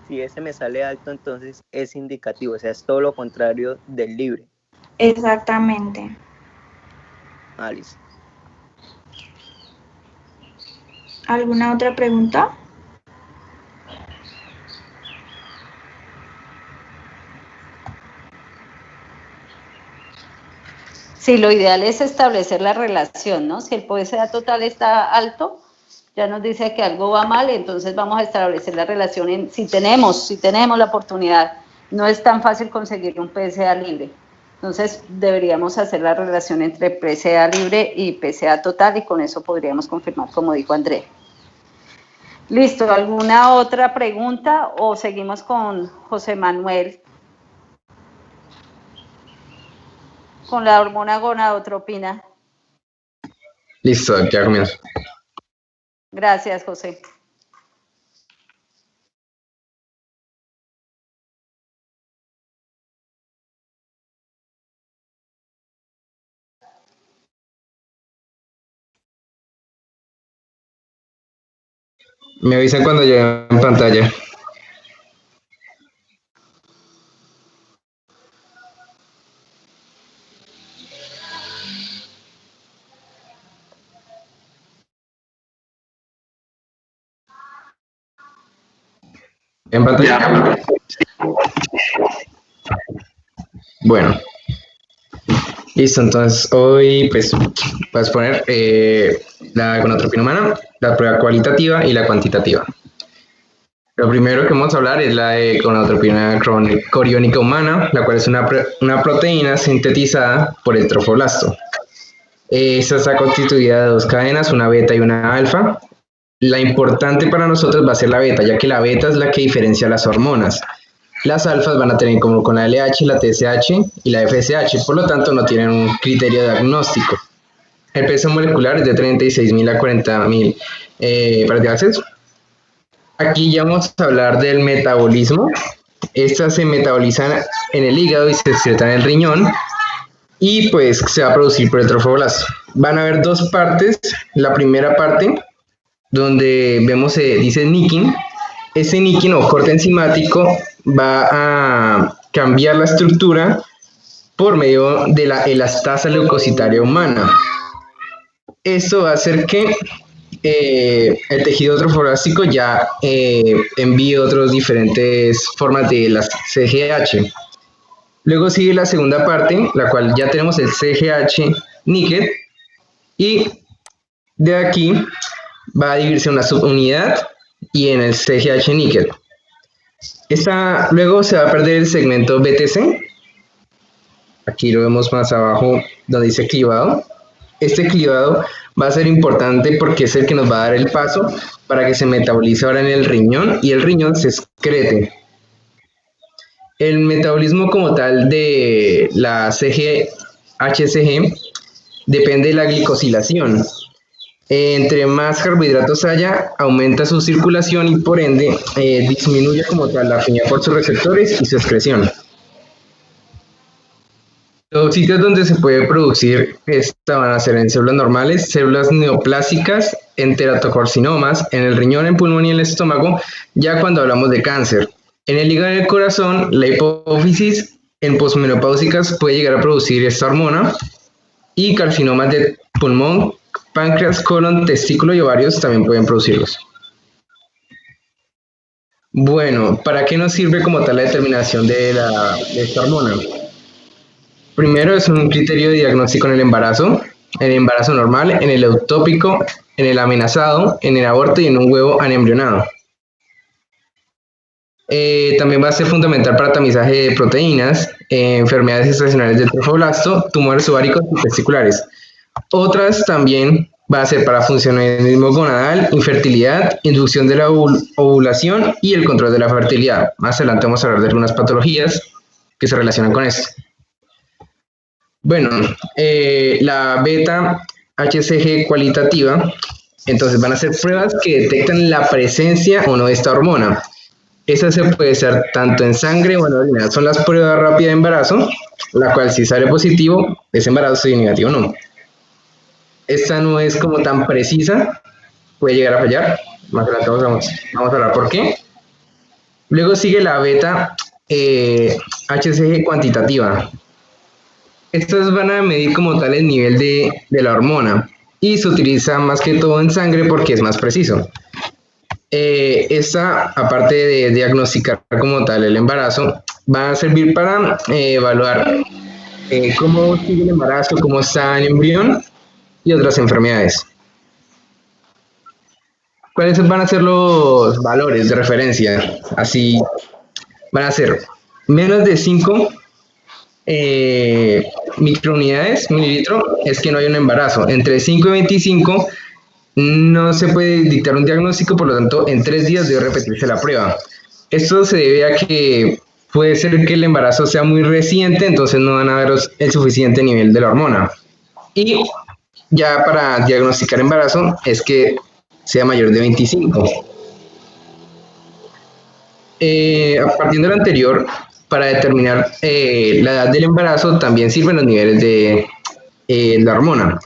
Si ese me sale alto, entonces es indicativo, o sea, es todo lo contrario del libre. Exactamente. Ah, listo. ¿Alguna otra pregunta? Sí, lo ideal es establecer la relación, ¿no? Si el PSA total está alto, ya nos dice que algo va mal, entonces vamos a establecer la relación en si tenemos la oportunidad. No es tan fácil conseguir un PSA libre. Entonces deberíamos hacer la relación entre PSA libre y PSA total y con eso podríamos confirmar, como dijo André. Listo, ¿alguna otra pregunta o seguimos con José Manuel? Con la hormona gonadotropina. Listo, ya comienzo. Gracias, José. Me avisan cuando llegue en pantalla. ¿En pantalla? Bueno. Listo, entonces hoy pues vas a poner la gonadotropina humana, la prueba cualitativa y la cuantitativa. Lo primero que vamos a hablar es la de gonadotropina coriónica humana, la cual es una proteína sintetizada por el trofoblasto. Esta está constituida de dos cadenas, una beta y una alfa. La importante para nosotros va a ser la beta, ya que la beta es la que diferencia las hormonas. Las alfas van a tener como con la LH, la TSH y la FSH, por lo tanto no tienen un criterio diagnóstico. El peso molecular es de 36.000 a 40.000 partículas. Aquí ya vamos a hablar del metabolismo. Estas se metabolizan en el hígado y se excretan en el riñón y pues se va a producir por el trofoblasto. Van a haber dos partes. La primera parte, donde vemos, dice Nicking. Ese Nicking o corte enzimático va a cambiar la estructura por medio de la elastasa leucocitaria humana. Esto va a hacer que el tejido trofoblástico ya envíe otras diferentes formas de la CGH. Luego sigue la segunda parte, la cual ya tenemos el CGH níquel, y de aquí va a dividirse una subunidad y en el CGH níquel. Luego se va a perder el segmento BTC. Aquí lo vemos más abajo donde dice clivado. Este clivado va a ser importante porque es el que nos va a dar el paso para que se metabolice ahora en el riñón y el riñón se excrete. El metabolismo como tal de la CGHCG depende de la glicosilación. Entre más carbohidratos haya, aumenta su circulación y por ende disminuye como tal la afinidad por sus receptores y su excreción. Los sitios donde se puede producir esta van a ser en células normales, células neoplásicas, en teratocarcinomas, en el riñón, en pulmón y en el estómago, ya cuando hablamos de cáncer. En el hígado y el corazón, la hipófisis en posmenopáusicas puede llegar a producir esta hormona y carcinomas de pulmón, páncreas, colon, testículo y ovarios también pueden producirlos. Bueno, ¿para qué nos sirve como tal la determinación de esta hormona? Primero es un criterio de diagnóstico en el embarazo normal, en el ectópico, en el amenazado, en el aborto y en un huevo anembrionado. También va a ser fundamental para tamizaje de proteínas, enfermedades gestacionales del trofoblasto, tumores ováricos y testiculares. Otras también va a ser para funcionalismo gonadal, infertilidad, inducción de la ovulación y el control de la fertilidad. Más adelante vamos a hablar de algunas patologías que se relacionan con esto. Bueno, la beta HCG cualitativa Entonces van a ser pruebas que detectan la presencia o no de esta hormona. Esa se puede hacer tanto en sangre o en orina. Son las pruebas rápidas de embarazo, la cual si sale positivo es embarazo, si negativo no. Esta no es como tan precisa, puede llegar a fallar. Más adelante vamos a hablar por qué. Luego sigue la beta HCG cuantitativa. Estas van a medir como tal el nivel de la hormona y se utiliza más que todo en sangre porque es más preciso. Esta, aparte de diagnosticar como tal el embarazo, va a servir para evaluar cómo sigue el embarazo, cómo está el embrión y otras enfermedades. ¿Cuáles van a ser los valores de referencia? Así van a ser menos de 5 microunidades, mililitro, es que no hay un embarazo. Entre 5 y 25 no se puede dictar un diagnóstico, por lo tanto, en 3 días debe repetirse la prueba. Esto se debe a que puede ser que el embarazo sea muy reciente, entonces no van a ver el suficiente nivel de la hormona. Y ya para diagnosticar embarazo es que sea mayor de 25. A partir de lo anterior, para determinar la edad del embarazo también sirven los niveles de la hormona.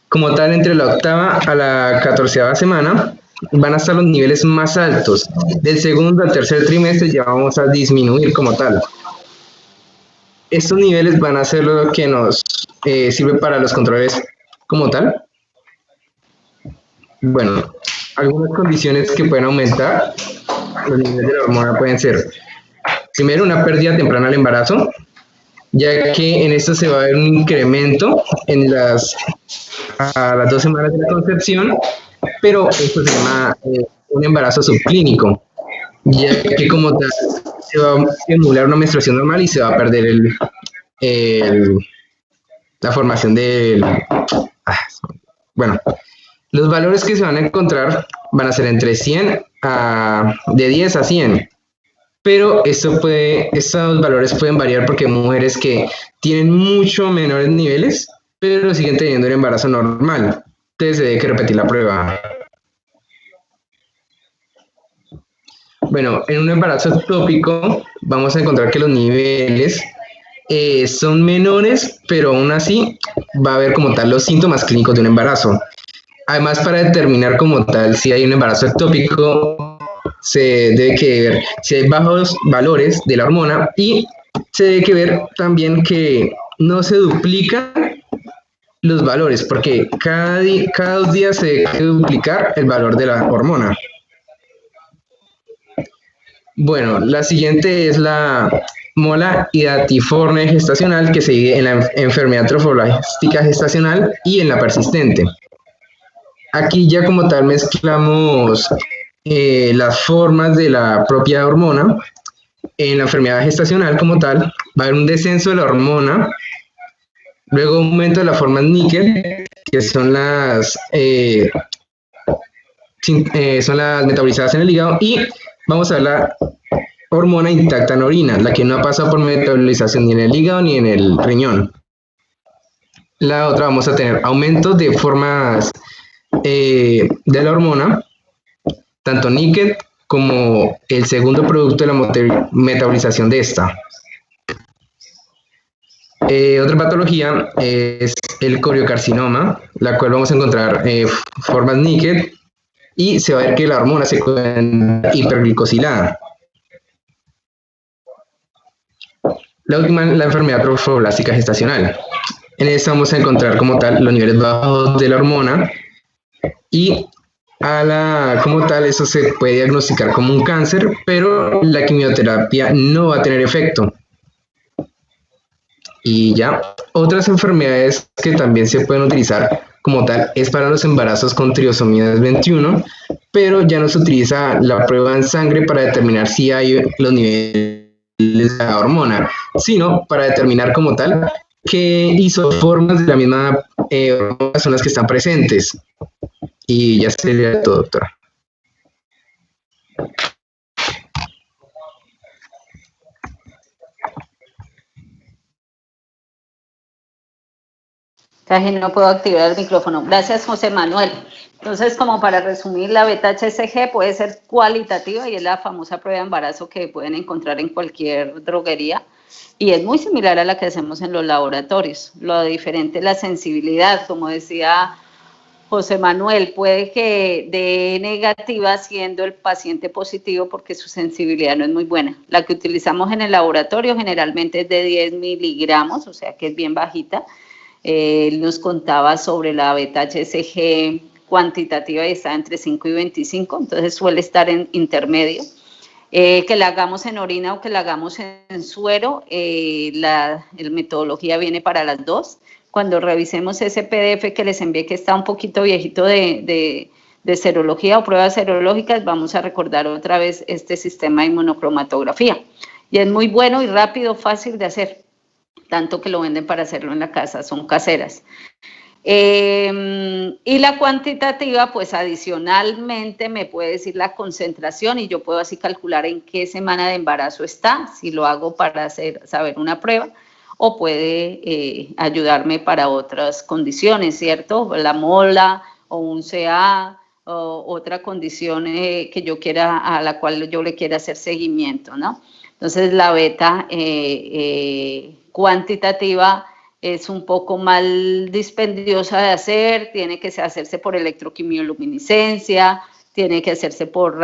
Como tal, entre la octava a la 14ª semana van a estar los niveles más altos. Del segundo al tercer trimestre ya vamos a disminuir como tal. Estos niveles van a ser lo que nos sirve para los controles como tal. Bueno, algunas condiciones que pueden aumentar los niveles de la hormona pueden ser, primero, una pérdida temprana al embarazo, ya que en esto se va a ver un incremento a las 2 semanas de la concepción, pero esto se llama un embarazo subclínico, ya que como tal se va a emular una menstruación normal y se va a perder la formación del... bueno, los valores que se van a encontrar van a ser entre 100 de 10 a 100. Pero estos valores pueden variar porque hay mujeres que tienen mucho menores niveles, pero siguen teniendo un embarazo normal. Entonces se debe que repetir la prueba. Bueno, en un embarazo ectópico vamos a encontrar que los niveles son menores, pero aún así va a haber como tal los síntomas clínicos de un embarazo. Además, para determinar como tal si hay un embarazo ectópico, se debe que ver si hay bajos valores de la hormona y se debe que ver también que no se duplican los valores, porque cada 2 días se debe duplicar el valor de la hormona. Bueno, la siguiente es la mola hidatiforme gestacional, que se divide en la enfermedad trofoblástica gestacional y en la persistente. Aquí ya como tal mezclamos las formas de la propia hormona. En la enfermedad gestacional como tal va a haber un descenso de la hormona, luego aumento de las formas níquel, que son las metabolizadas en el hígado, y vamos a ver la hormona intacta en orina, la que no ha pasado por metabolización ni en el hígado ni en el riñón. La otra vamos a tener aumentos de formas de la hormona, tanto níquel como el segundo producto de la metabolización de esta. Otra patología es el coriocarcinoma, la cual vamos a encontrar formas níquel y se va a ver que la hormona se encuentra hiperglicosilada. La última, la enfermedad trofoblástica gestacional. En esta vamos a encontrar como tal los niveles bajos de la hormona y como tal eso se puede diagnosticar como un cáncer, pero la quimioterapia no va a tener efecto. Y ya, otras enfermedades que también se pueden utilizar como tal es para los embarazos con trisomía 21, pero ya no se utiliza la prueba en sangre para determinar si hay los niveles de la hormona, sino para determinar como tal qué isoformas de la misma hormona son las que están presentes. Y ya sería todo, doctora. Casi no puedo activar el micrófono. Gracias, José Manuel. Entonces, como para resumir, la beta-HCG puede ser cualitativa y es la famosa prueba de embarazo que pueden encontrar en cualquier droguería y es muy similar a la que hacemos en los laboratorios. Lo diferente es la sensibilidad, como decía José Manuel, puede que dé negativa siendo el paciente positivo porque su sensibilidad no es muy buena. La que utilizamos en el laboratorio generalmente es de 10 miligramos, o sea que es bien bajita. Él nos contaba sobre la beta-HCG cuantitativa y está entre 5 y 25, entonces suele estar en intermedio. Que la hagamos en orina o que la hagamos en suero, la metodología viene para las dos. Cuando revisemos ese PDF que les envié, que está un poquito viejito de serología o pruebas serológicas, vamos a recordar otra vez este sistema de inmunocromatografía. Y es muy bueno y rápido, fácil de hacer, tanto que lo venden para hacerlo en la casa, son caseras. Y la cuantitativa, pues adicionalmente me puede decir la concentración y yo puedo así calcular en qué semana de embarazo está, si lo hago para saber una prueba, o puede ayudarme para otras condiciones, ¿cierto? La mola o un CA o otra condición que yo quiera, a la cual yo le quiera hacer seguimiento, ¿no? Entonces la beta cuantitativa es un poco más dispendiosa de hacer, tiene que hacerse por electroquimioluminiscencia, tiene que hacerse por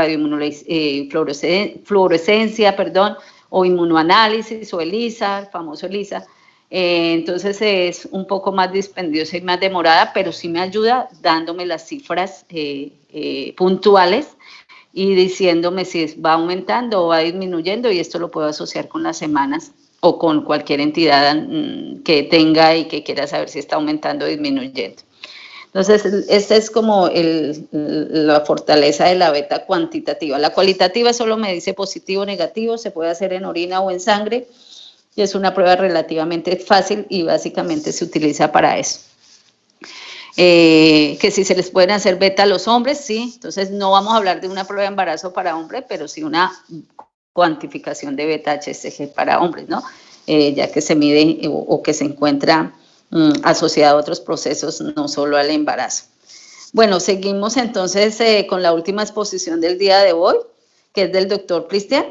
fluorescencia, o inmunoanálisis o ELISA, el famoso ELISA. Entonces es un poco más dispendiosa y más demorada, pero sí me ayuda dándome las cifras puntuales y diciéndome si va aumentando o va disminuyendo, y esto lo puedo asociar con las semanas o con cualquier entidad que tenga y que quiera saber si está aumentando o disminuyendo. Entonces, esta es como la fortaleza de la beta cuantitativa. La cualitativa solo me dice positivo o negativo, se puede hacer en orina o en sangre, y es una prueba relativamente fácil y básicamente se utiliza para eso. Que si se les pueden hacer beta a los hombres, sí. Entonces, no vamos a hablar de una prueba de embarazo para hombres, pero sí una cuantificación de beta-HCG para hombres, ¿no? Ya que se mide o que se encuentra asociado a otros procesos, no solo al embarazo. Bueno, seguimos entonces con la última exposición del día de hoy, que es del doctor Cristian,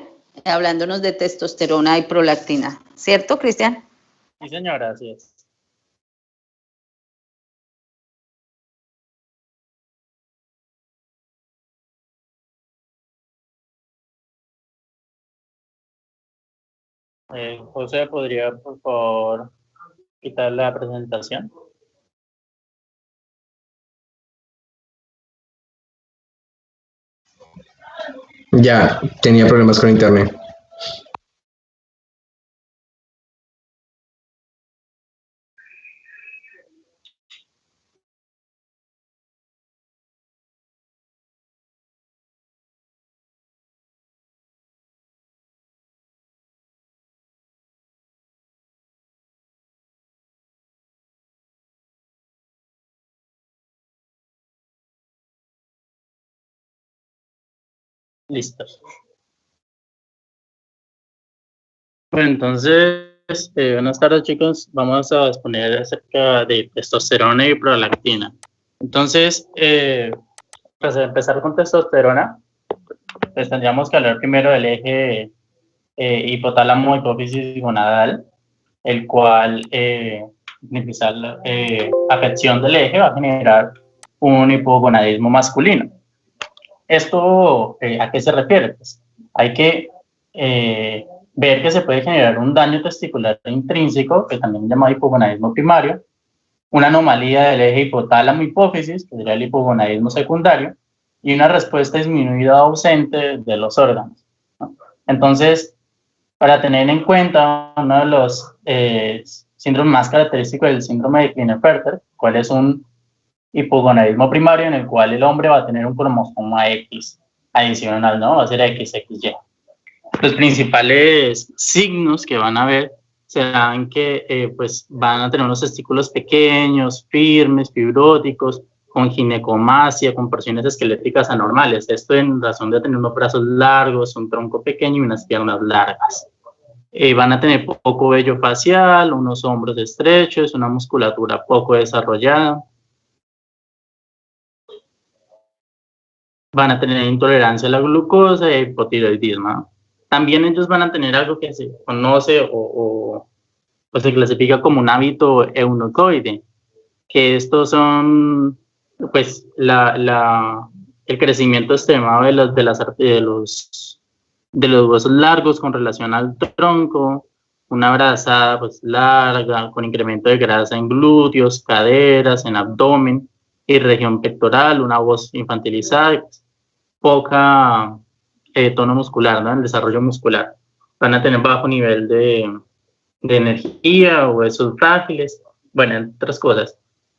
hablándonos de testosterona y prolactina. ¿Cierto, Cristian? Sí, señora, así es. José, ¿podría, por favor, quitar la presentación? Ya, tenía problemas con internet. Listo. Bueno, entonces, buenas tardes, chicos. Vamos a exponer acerca de testosterona y prolactina. Entonces, para empezar con testosterona, pues tendríamos que hablar primero del eje hipotálamo hipófisis gonadal, el cual, afección del eje va a generar un hipogonadismo masculino. ¿Esto a qué se refiere? Pues hay que ver que se puede generar un daño testicular intrínseco, que también se llama hipogonadismo primario, una anomalía del eje hipotálamo-hipófisis, que sería el hipogonadismo secundario, y una respuesta disminuida o ausente de los órganos, ¿no? Entonces, para tener en cuenta uno de los síndromes más característicos del síndrome de Klinefelter, cuál es un hipogonadismo primario en el cual el hombre va a tener un cromosoma X adicional, ¿no? Va a ser XXY. Los principales signos que van a ver serán que pues van a tener unos testículos pequeños, firmes, fibróticos, con ginecomastia, con porciones esqueléticas anormales. Esto en razón de tener unos brazos largos, un tronco pequeño y unas piernas largas. van a tener poco vello facial, unos hombros estrechos, una musculatura poco desarrollada. Van a tener intolerancia a la glucosa e hipotiroidismo. También ellos van a tener algo que se conoce o se clasifica como un hábito eunucoide, que estos son pues el crecimiento extremado de los huesos largos con relación al tronco, una brazada pues larga con incremento de grasa en glúteos, caderas, en abdomen y región pectoral, una voz infantilizada, pues, poca tono muscular, ¿no? El desarrollo muscular. Van a tener bajo nivel de energía, huesos frágiles, bueno, entre otras cosas.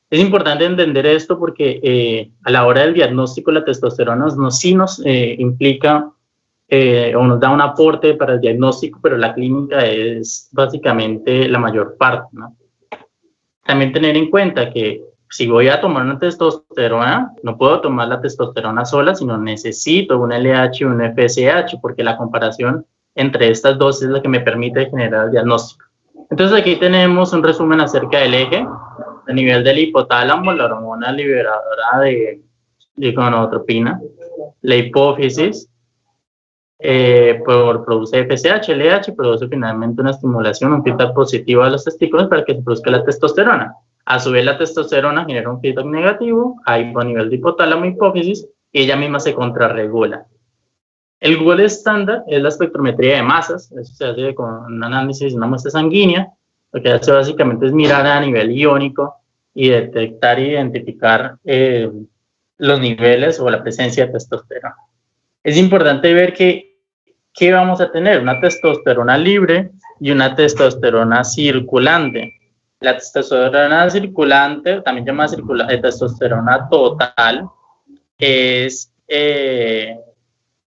Es importante entender esto porque a la hora del diagnóstico la testosterona sí nos implica o nos da un aporte para el diagnóstico, pero la clínica es básicamente la mayor parte, ¿no? También tener en cuenta que si voy a tomar una testosterona, no puedo tomar la testosterona sola, sino necesito un LH y un FSH, porque la comparación entre estas dos es la que me permite generar el diagnóstico. Entonces aquí tenemos un resumen acerca del eje. A nivel del hipotálamo, la hormona liberadora de gonadotropina, la hipófisis produce FSH, LH, produce finalmente una estimulación, un feedback positivo a los testículos para que se produzca la testosterona. A su vez, la testosterona genera un feedback negativo a nivel de hipotálamo, hipófisis, y ella misma se contrarregula. El gold estándar es la espectrometría de masas. Eso se hace con un análisis de una muestra sanguínea. Lo que hace básicamente es mirar a nivel iónico y detectar e identificar los niveles o la presencia de testosterona. Es importante ver ¿qué vamos a tener? Una testosterona libre y una testosterona circulante. La testosterona circulante, también llamada testosterona total, es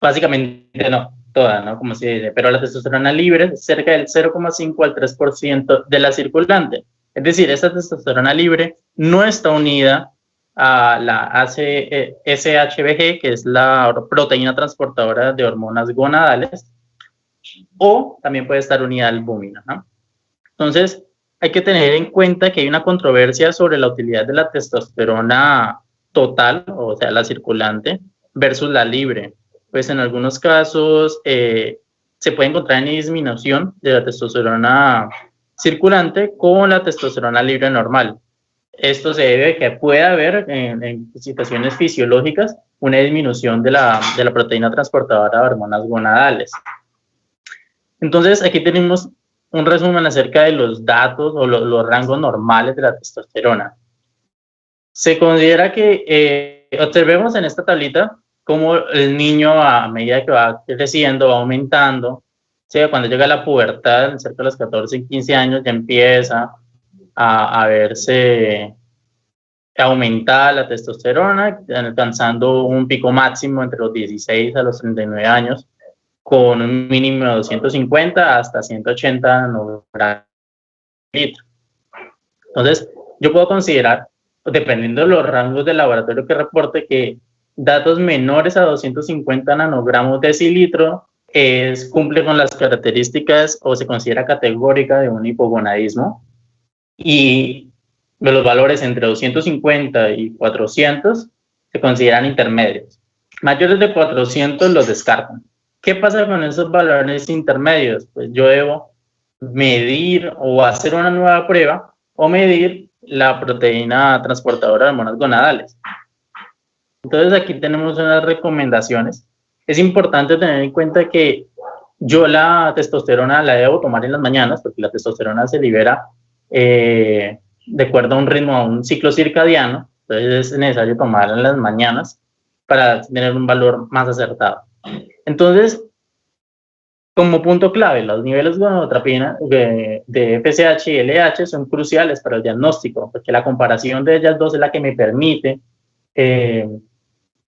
básicamente no, toda, ¿no? Como se dice, pero la testosterona libre es cerca del 0,5 al 3% de la circulante. Es decir, esta testosterona libre no está unida a la SHBG, que es la proteína transportadora de hormonas gonadales, o también puede estar unida al albúmina, ¿no? Entonces, hay que tener en cuenta que hay una controversia sobre la utilidad de la testosterona total, o sea, la circulante, versus la libre. Pues en algunos casos se puede encontrar en disminución de la testosterona circulante con la testosterona libre normal. Esto se debe a que puede haber en situaciones fisiológicas una disminución de la proteína transportadora de hormonas gonadales. Entonces, aquí tenemos un resumen acerca de los datos o los rangos normales de la testosterona. Se considera que, observemos en esta tablita, cómo el niño a medida que va creciendo, va aumentando, o sea, cuando llega a la pubertad, cerca de los 14 y 15 años, ya empieza a verse aumentada la testosterona, alcanzando un pico máximo entre los 16 a los 39 años, con un mínimo de 250 hasta 180 nanogramos por litro. Entonces, yo puedo considerar, dependiendo de los rangos del laboratorio que reporte, que datos menores a 250 nanogramos decilitro cumple con las características o se considera categórica de un hipogonadismo, y de los valores entre 250 y 400 se consideran intermedios. Mayores de 400 los descartan. ¿Qué pasa con esos valores intermedios? Pues yo debo medir o hacer una nueva prueba o medir la proteína transportadora de hormonas gonadales. Entonces aquí tenemos unas recomendaciones. Es importante tener en cuenta que yo la testosterona la debo tomar en las mañanas, porque la testosterona se libera de acuerdo a un ritmo, a un ciclo circadiano. Entonces es necesario tomarla en las mañanas para tener un valor más acertado. Entonces, como punto clave, los niveles de gonadotropina de FSH y LH son cruciales para el diagnóstico, porque la comparación de ellas dos es la que me permite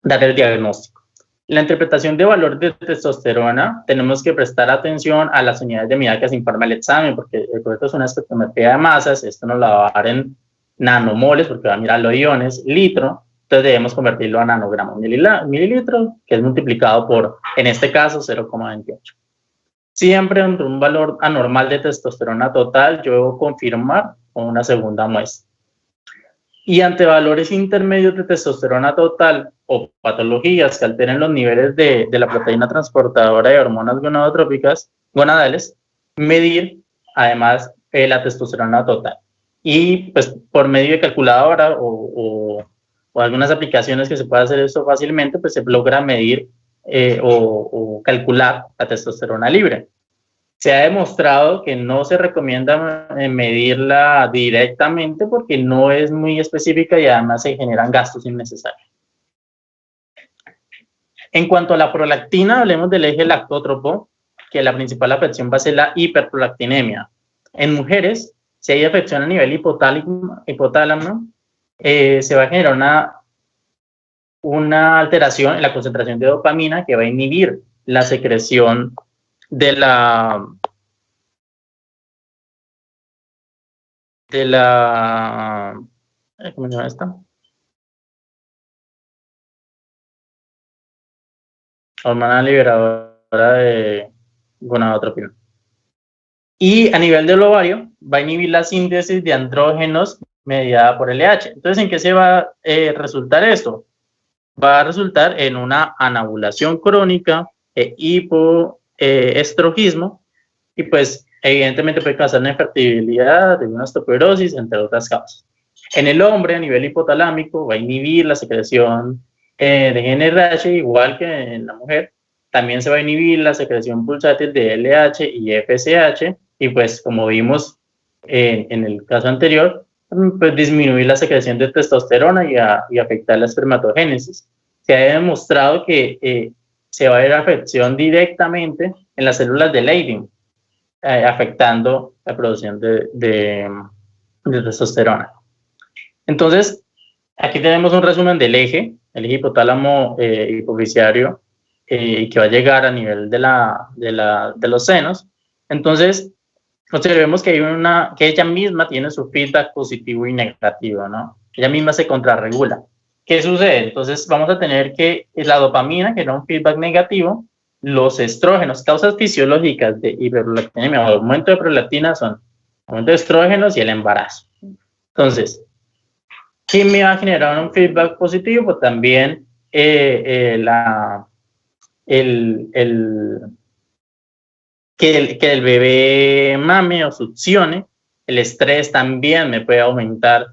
dar el diagnóstico. En la interpretación de valor de testosterona, tenemos que prestar atención a las unidades de medida que se informa el examen, porque esto es una espectrometría de masas, esto nos la va a dar en nanomoles, porque va a mirar los iones, litro. Entonces debemos convertirlo a nanogramos mililitro, que es multiplicado por, en este caso, 0,28. Siempre ante un valor anormal de testosterona total, yo debo confirmar con una segunda muestra. Y ante valores intermedios de testosterona total o patologías que alteren los niveles de la proteína transportadora de hormonas gonadales, medir además la testosterona total. Y pues por medio de calculadora o algunas aplicaciones que se puede hacer esto fácilmente, pues se logra medir o calcular la testosterona libre. Se ha demostrado que no se recomienda medirla directamente porque no es muy específica y además se generan gastos innecesarios. En cuanto a la prolactina, hablemos del eje lactótropo, que la principal afección va a ser la hiperprolactinemia. En mujeres, si hay afección a nivel hipotálamo, se va a generar una alteración en la concentración de dopamina que va a inhibir la secreción de la ¿cómo se llama esta? Hormona liberadora de gonadotropina. Y a nivel del ovario va a inhibir la síntesis de andrógenos mediada por LH. Entonces, ¿en qué se va a resultar esto? Va a resultar en una anovulación crónica, hipoestrogismo, y pues evidentemente puede causar una infertilidad, una osteoporosis, entre otras causas. En el hombre, a nivel hipotalámico, va a inhibir la secreción de GnRH, igual que en la mujer. También se va a inhibir la secreción pulsátil de LH y FSH, y pues como vimos en el caso anterior, pues disminuir la secreción de testosterona y afectar la espermatogénesis. Se ha demostrado que se va a ver afección directamente en las células de Leydig, afectando la producción de testosterona. Entonces, aquí tenemos un resumen del eje, el eje hipotálamo hipofisiario, que va a llegar a nivel de los senos. Entonces, observemos que que ella misma tiene su feedback positivo y negativo, ¿no? Ella misma se contrarregula. ¿Qué sucede? Entonces, vamos a tener que la dopamina genera un feedback negativo. Los estrógenos, causas fisiológicas de hiperprolactinemia o aumento de prolactina son aumento de estrógenos y el embarazo. Entonces, ¿qué me va a generar un feedback positivo? Pues también que el bebé mame o succione. El estrés también me puede aumentar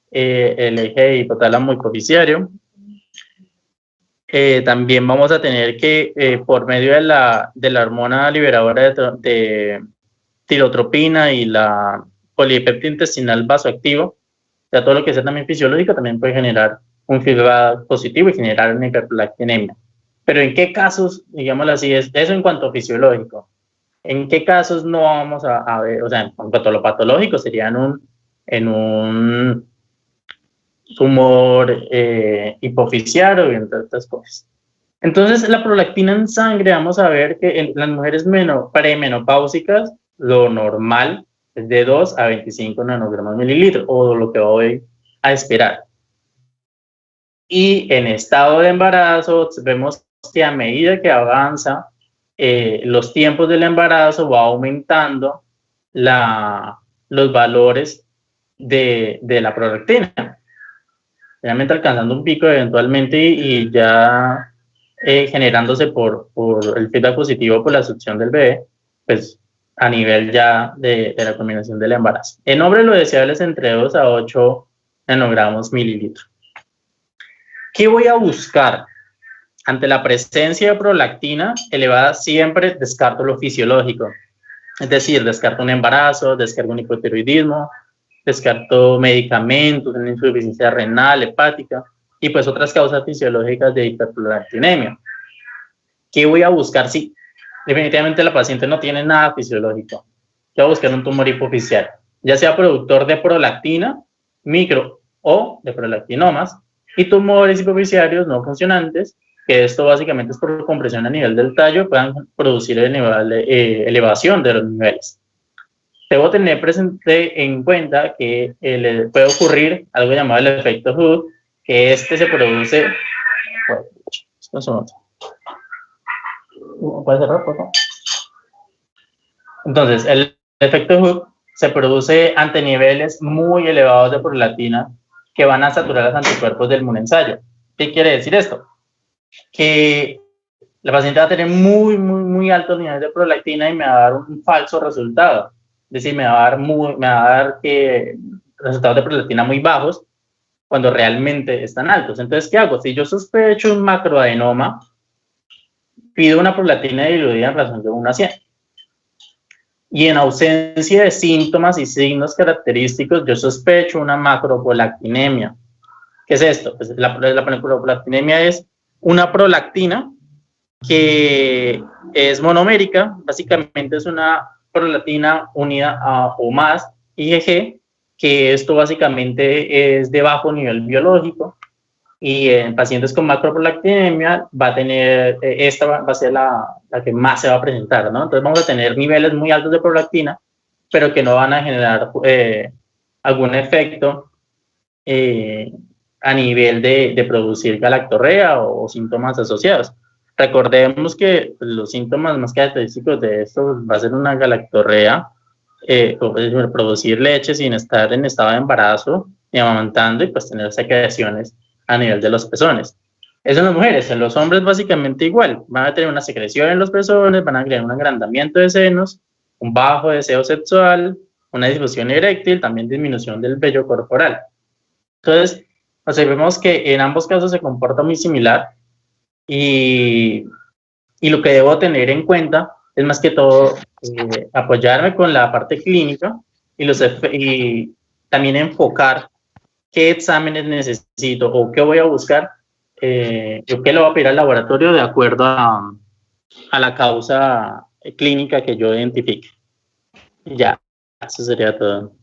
el eje hipotálamo hipofisiario. También vamos a tener que, por medio de la hormona liberadora de tirotropina y la polipéptido intestinal vasoactivo, o sea, todo lo que sea también fisiológico, también puede generar un feedback positivo y generar una hiperprolactinemia. Pero ¿en qué casos, digámoslo así, es eso en cuanto a fisiológico? ¿En qué casos no vamos a ver? O sea, en cuanto a lo patológico, sería en un tumor hipofisiario y entre otras cosas. Entonces, la prolactina en sangre, vamos a ver que en las mujeres premenopáusicas, lo normal es de 2 a 25 nanogramos mililitros, o lo que voy a esperar. Y en estado de embarazo, vemos que a medida que avanza los tiempos del embarazo, va aumentando los valores de la prolactina, realmente alcanzando un pico eventualmente y ya generándose por el feedback positivo por la succión del bebé, pues a nivel ya de la culminación del embarazo. En hombres lo deseable es entre 2 a 8 nanogramos mililitros. ¿Qué voy a buscar? Ante la presencia de prolactina elevada, siempre descarto lo fisiológico. Es decir, descarto un embarazo, descarto un hipotiroidismo, descarto medicamentos, una insuficiencia renal, hepática y pues otras causas fisiológicas de hiperprolactinemia. ¿Qué voy a buscar? Sí, definitivamente la paciente no tiene nada fisiológico. Yo voy a buscar un tumor hipofisiario, ya sea productor de prolactina, micro o de prolactinomas, y tumores hipofisiarios no funcionantes, que esto básicamente es por compresión a nivel del tallo, puedan producir elevación de los niveles. Debo tener presente en cuenta que le puede ocurrir algo llamado el efecto Hood, que se produce... ¿Puede cerrar, por favor? Entonces, el efecto Hooke se produce ante niveles muy elevados de prolactina que van a saturar los anticuerpos del inmunensayo. ¿Qué quiere decir esto? Que la paciente va a tener muy altos niveles de prolactina y me va a dar un falso resultado. Es decir, me va a dar resultados de prolactina muy bajos cuando realmente están altos. Entonces, ¿qué hago? Si yo sospecho un macroadenoma, pido una prolactina diluida en razón de 1 a 100. Y en ausencia de síntomas y signos característicos, yo sospecho una macroprolactinemia. ¿Qué es esto? Pues la macroprolactinemia es una prolactina que es monomérica, básicamente es una prolactina unida a o más IgG, que esto básicamente es de bajo nivel biológico, y en pacientes con macroprolactinemia va a tener, esta va a ser la que más se va a presentar, ¿no? Entonces vamos a tener niveles muy altos de prolactina, pero que no van a generar algún efecto a nivel de producir galactorrea o síntomas asociados. Recordemos que los síntomas más característicos de esto va a ser una galactorrea, producir leche sin estar en estado de embarazo y amamantando, y pues tener secreciones a nivel de los pezones. Eso en las mujeres. En los hombres básicamente igual. Van a tener una secreción en los pezones, van a tener un agrandamiento de senos, un bajo deseo sexual, una disfunción eréctil, también disminución del vello corporal. Entonces, observemos que en ambos casos se comporta muy similar, y lo que debo tener en cuenta es más que todo apoyarme con la parte clínica y también enfocar qué exámenes necesito o qué voy a buscar, o qué le voy a pedir al laboratorio de acuerdo a la causa clínica que yo identifique. Ya, eso sería todo.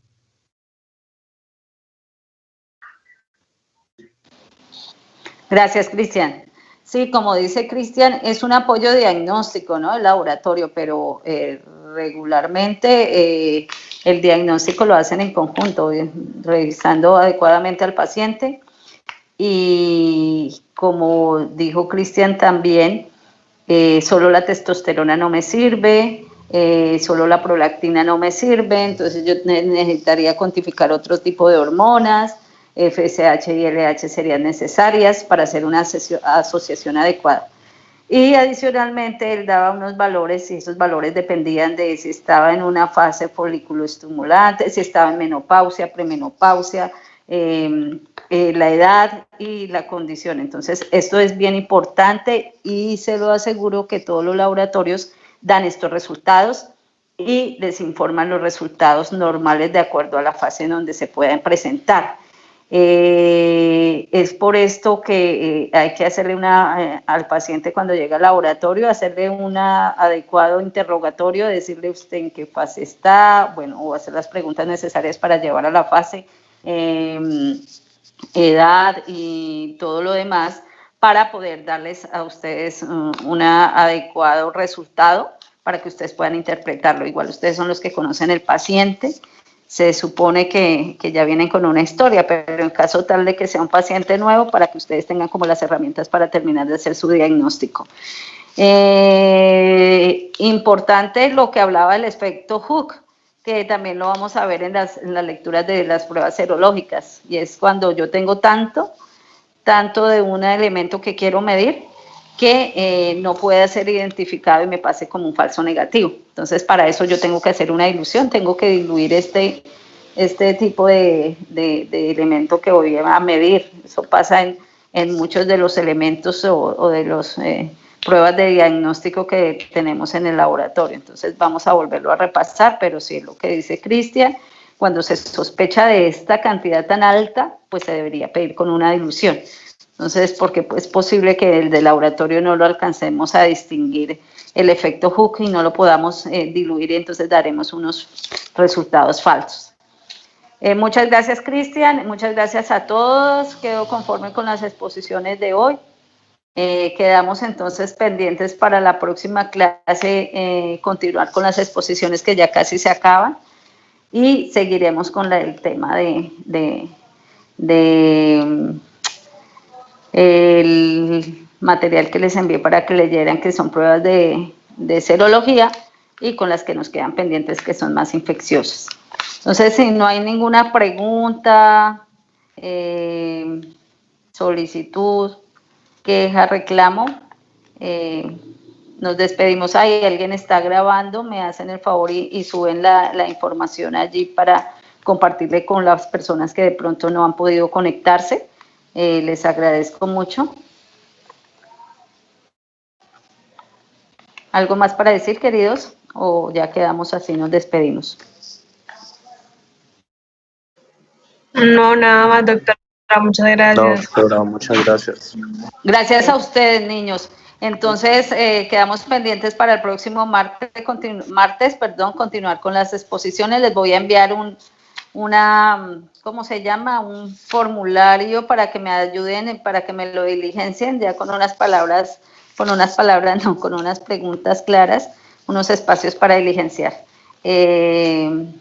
Gracias, Cristian. Sí, como dice Cristian, es un apoyo diagnóstico, ¿no? El laboratorio, pero regularmente el diagnóstico lo hacen en conjunto, revisando adecuadamente al paciente. Y como dijo Cristian también, solo la testosterona no me sirve, solo la prolactina no me sirve, entonces yo necesitaría cuantificar otro tipo de hormonas. FSH y LH serían necesarias para hacer una asociación adecuada. Y adicionalmente él daba unos valores, y esos valores dependían de si estaba en una fase foliculoestimulante, si estaba en menopausia, premenopausia, la edad y la condición. Entonces, esto es bien importante y se lo aseguro que todos los laboratorios dan estos resultados y les informan los resultados normales de acuerdo a la fase en donde se puedan presentar. Es por esto que hay que hacerle al paciente cuando llega al laboratorio, hacerle un adecuado interrogatorio, decirle usted en qué fase está, bueno, o hacer las preguntas necesarias para llevar a la fase, edad y todo lo demás, para poder darles a ustedes un adecuado resultado para que ustedes puedan interpretarlo. Igual ustedes son los que conocen el paciente. Se supone que ya vienen con una historia, pero en caso tal de que sea un paciente nuevo, para que ustedes tengan como las herramientas para terminar de hacer su diagnóstico. Importante lo que hablaba del efecto Hooke, que también lo vamos a ver en las lecturas de las pruebas serológicas, y es cuando yo tengo tanto de un elemento que quiero medir, que no pueda ser identificado y me pase como un falso negativo. Entonces, para eso yo tengo que hacer una dilución, tengo que diluir este tipo de elemento que voy a medir. Eso pasa en muchos de los elementos o de las pruebas de diagnóstico que tenemos en el laboratorio. Entonces, vamos a volverlo a repasar, pero sí, lo que dice Cristian, cuando se sospecha de esta cantidad tan alta, pues se debería pedir con una dilución. Entonces, porque es posible que el del laboratorio no lo alcancemos a distinguir el efecto Hooke y no lo podamos diluir, y entonces daremos unos resultados falsos. Muchas gracias, Cristian. Muchas gracias a todos. Quedo conforme con las exposiciones de hoy. Quedamos entonces pendientes para la próxima clase, continuar con las exposiciones que ya casi se acaban, y seguiremos con el tema el material que les envié para que leyeran, que son pruebas de serología, y con las que nos quedan pendientes que son más infecciosas. Entonces, si no hay ninguna pregunta, solicitud, queja, reclamo, nos despedimos ahí. Alguien está grabando, me hacen el favor y suben la información allí para compartirle con las personas que de pronto no han podido conectarse. Les agradezco mucho. ¿Algo más para decir, queridos? ¿O ya quedamos así, nos despedimos? No, nada más, doctora. Muchas No, gracias. doctora, muchas gracias. Gracias a ustedes, niños. Entonces, quedamos pendientes para el próximo martes, continuar con las exposiciones. Les voy a enviar ¿cómo se llama? Un formulario para que me ayuden, para que me lo diligencien, ya con unas preguntas claras, unos espacios para diligenciar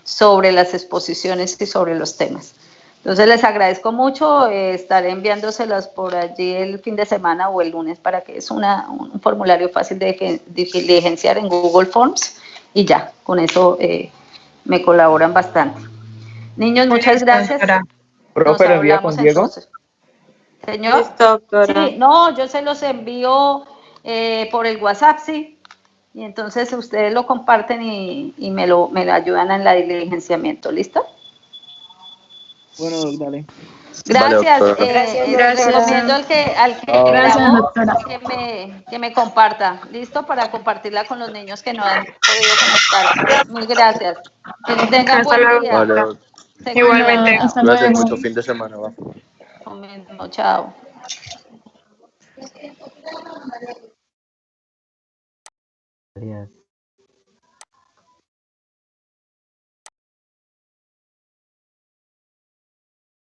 sobre las exposiciones y sobre los temas. Entonces les agradezco mucho, estaré enviándoselas por allí el fin de semana o el lunes para que es un formulario fácil de diligenciar en Google Forms y ya, con eso me colaboran bastante. Niños, muchas gracias. Profe, ¿lo envía con Diego? Entonces. Señor. Listo, doctora. Sí, no, yo se los envío por el WhatsApp, sí. Y entonces ustedes lo comparten y me lo ayudan en la diligenciamiento, ¿listo? Bueno, dale. Gracias. Vale, doctora. Les recomiendo al que grabó que me comparta, ¿listo? Para compartirla con los niños que no han podido conectarse. Mil gracias. Que tengan Hasta buen luego. día. Vale, doctora. Igualmente. Gracias, mucho fin de semana. Va. Lo mismo, chao. Gracias.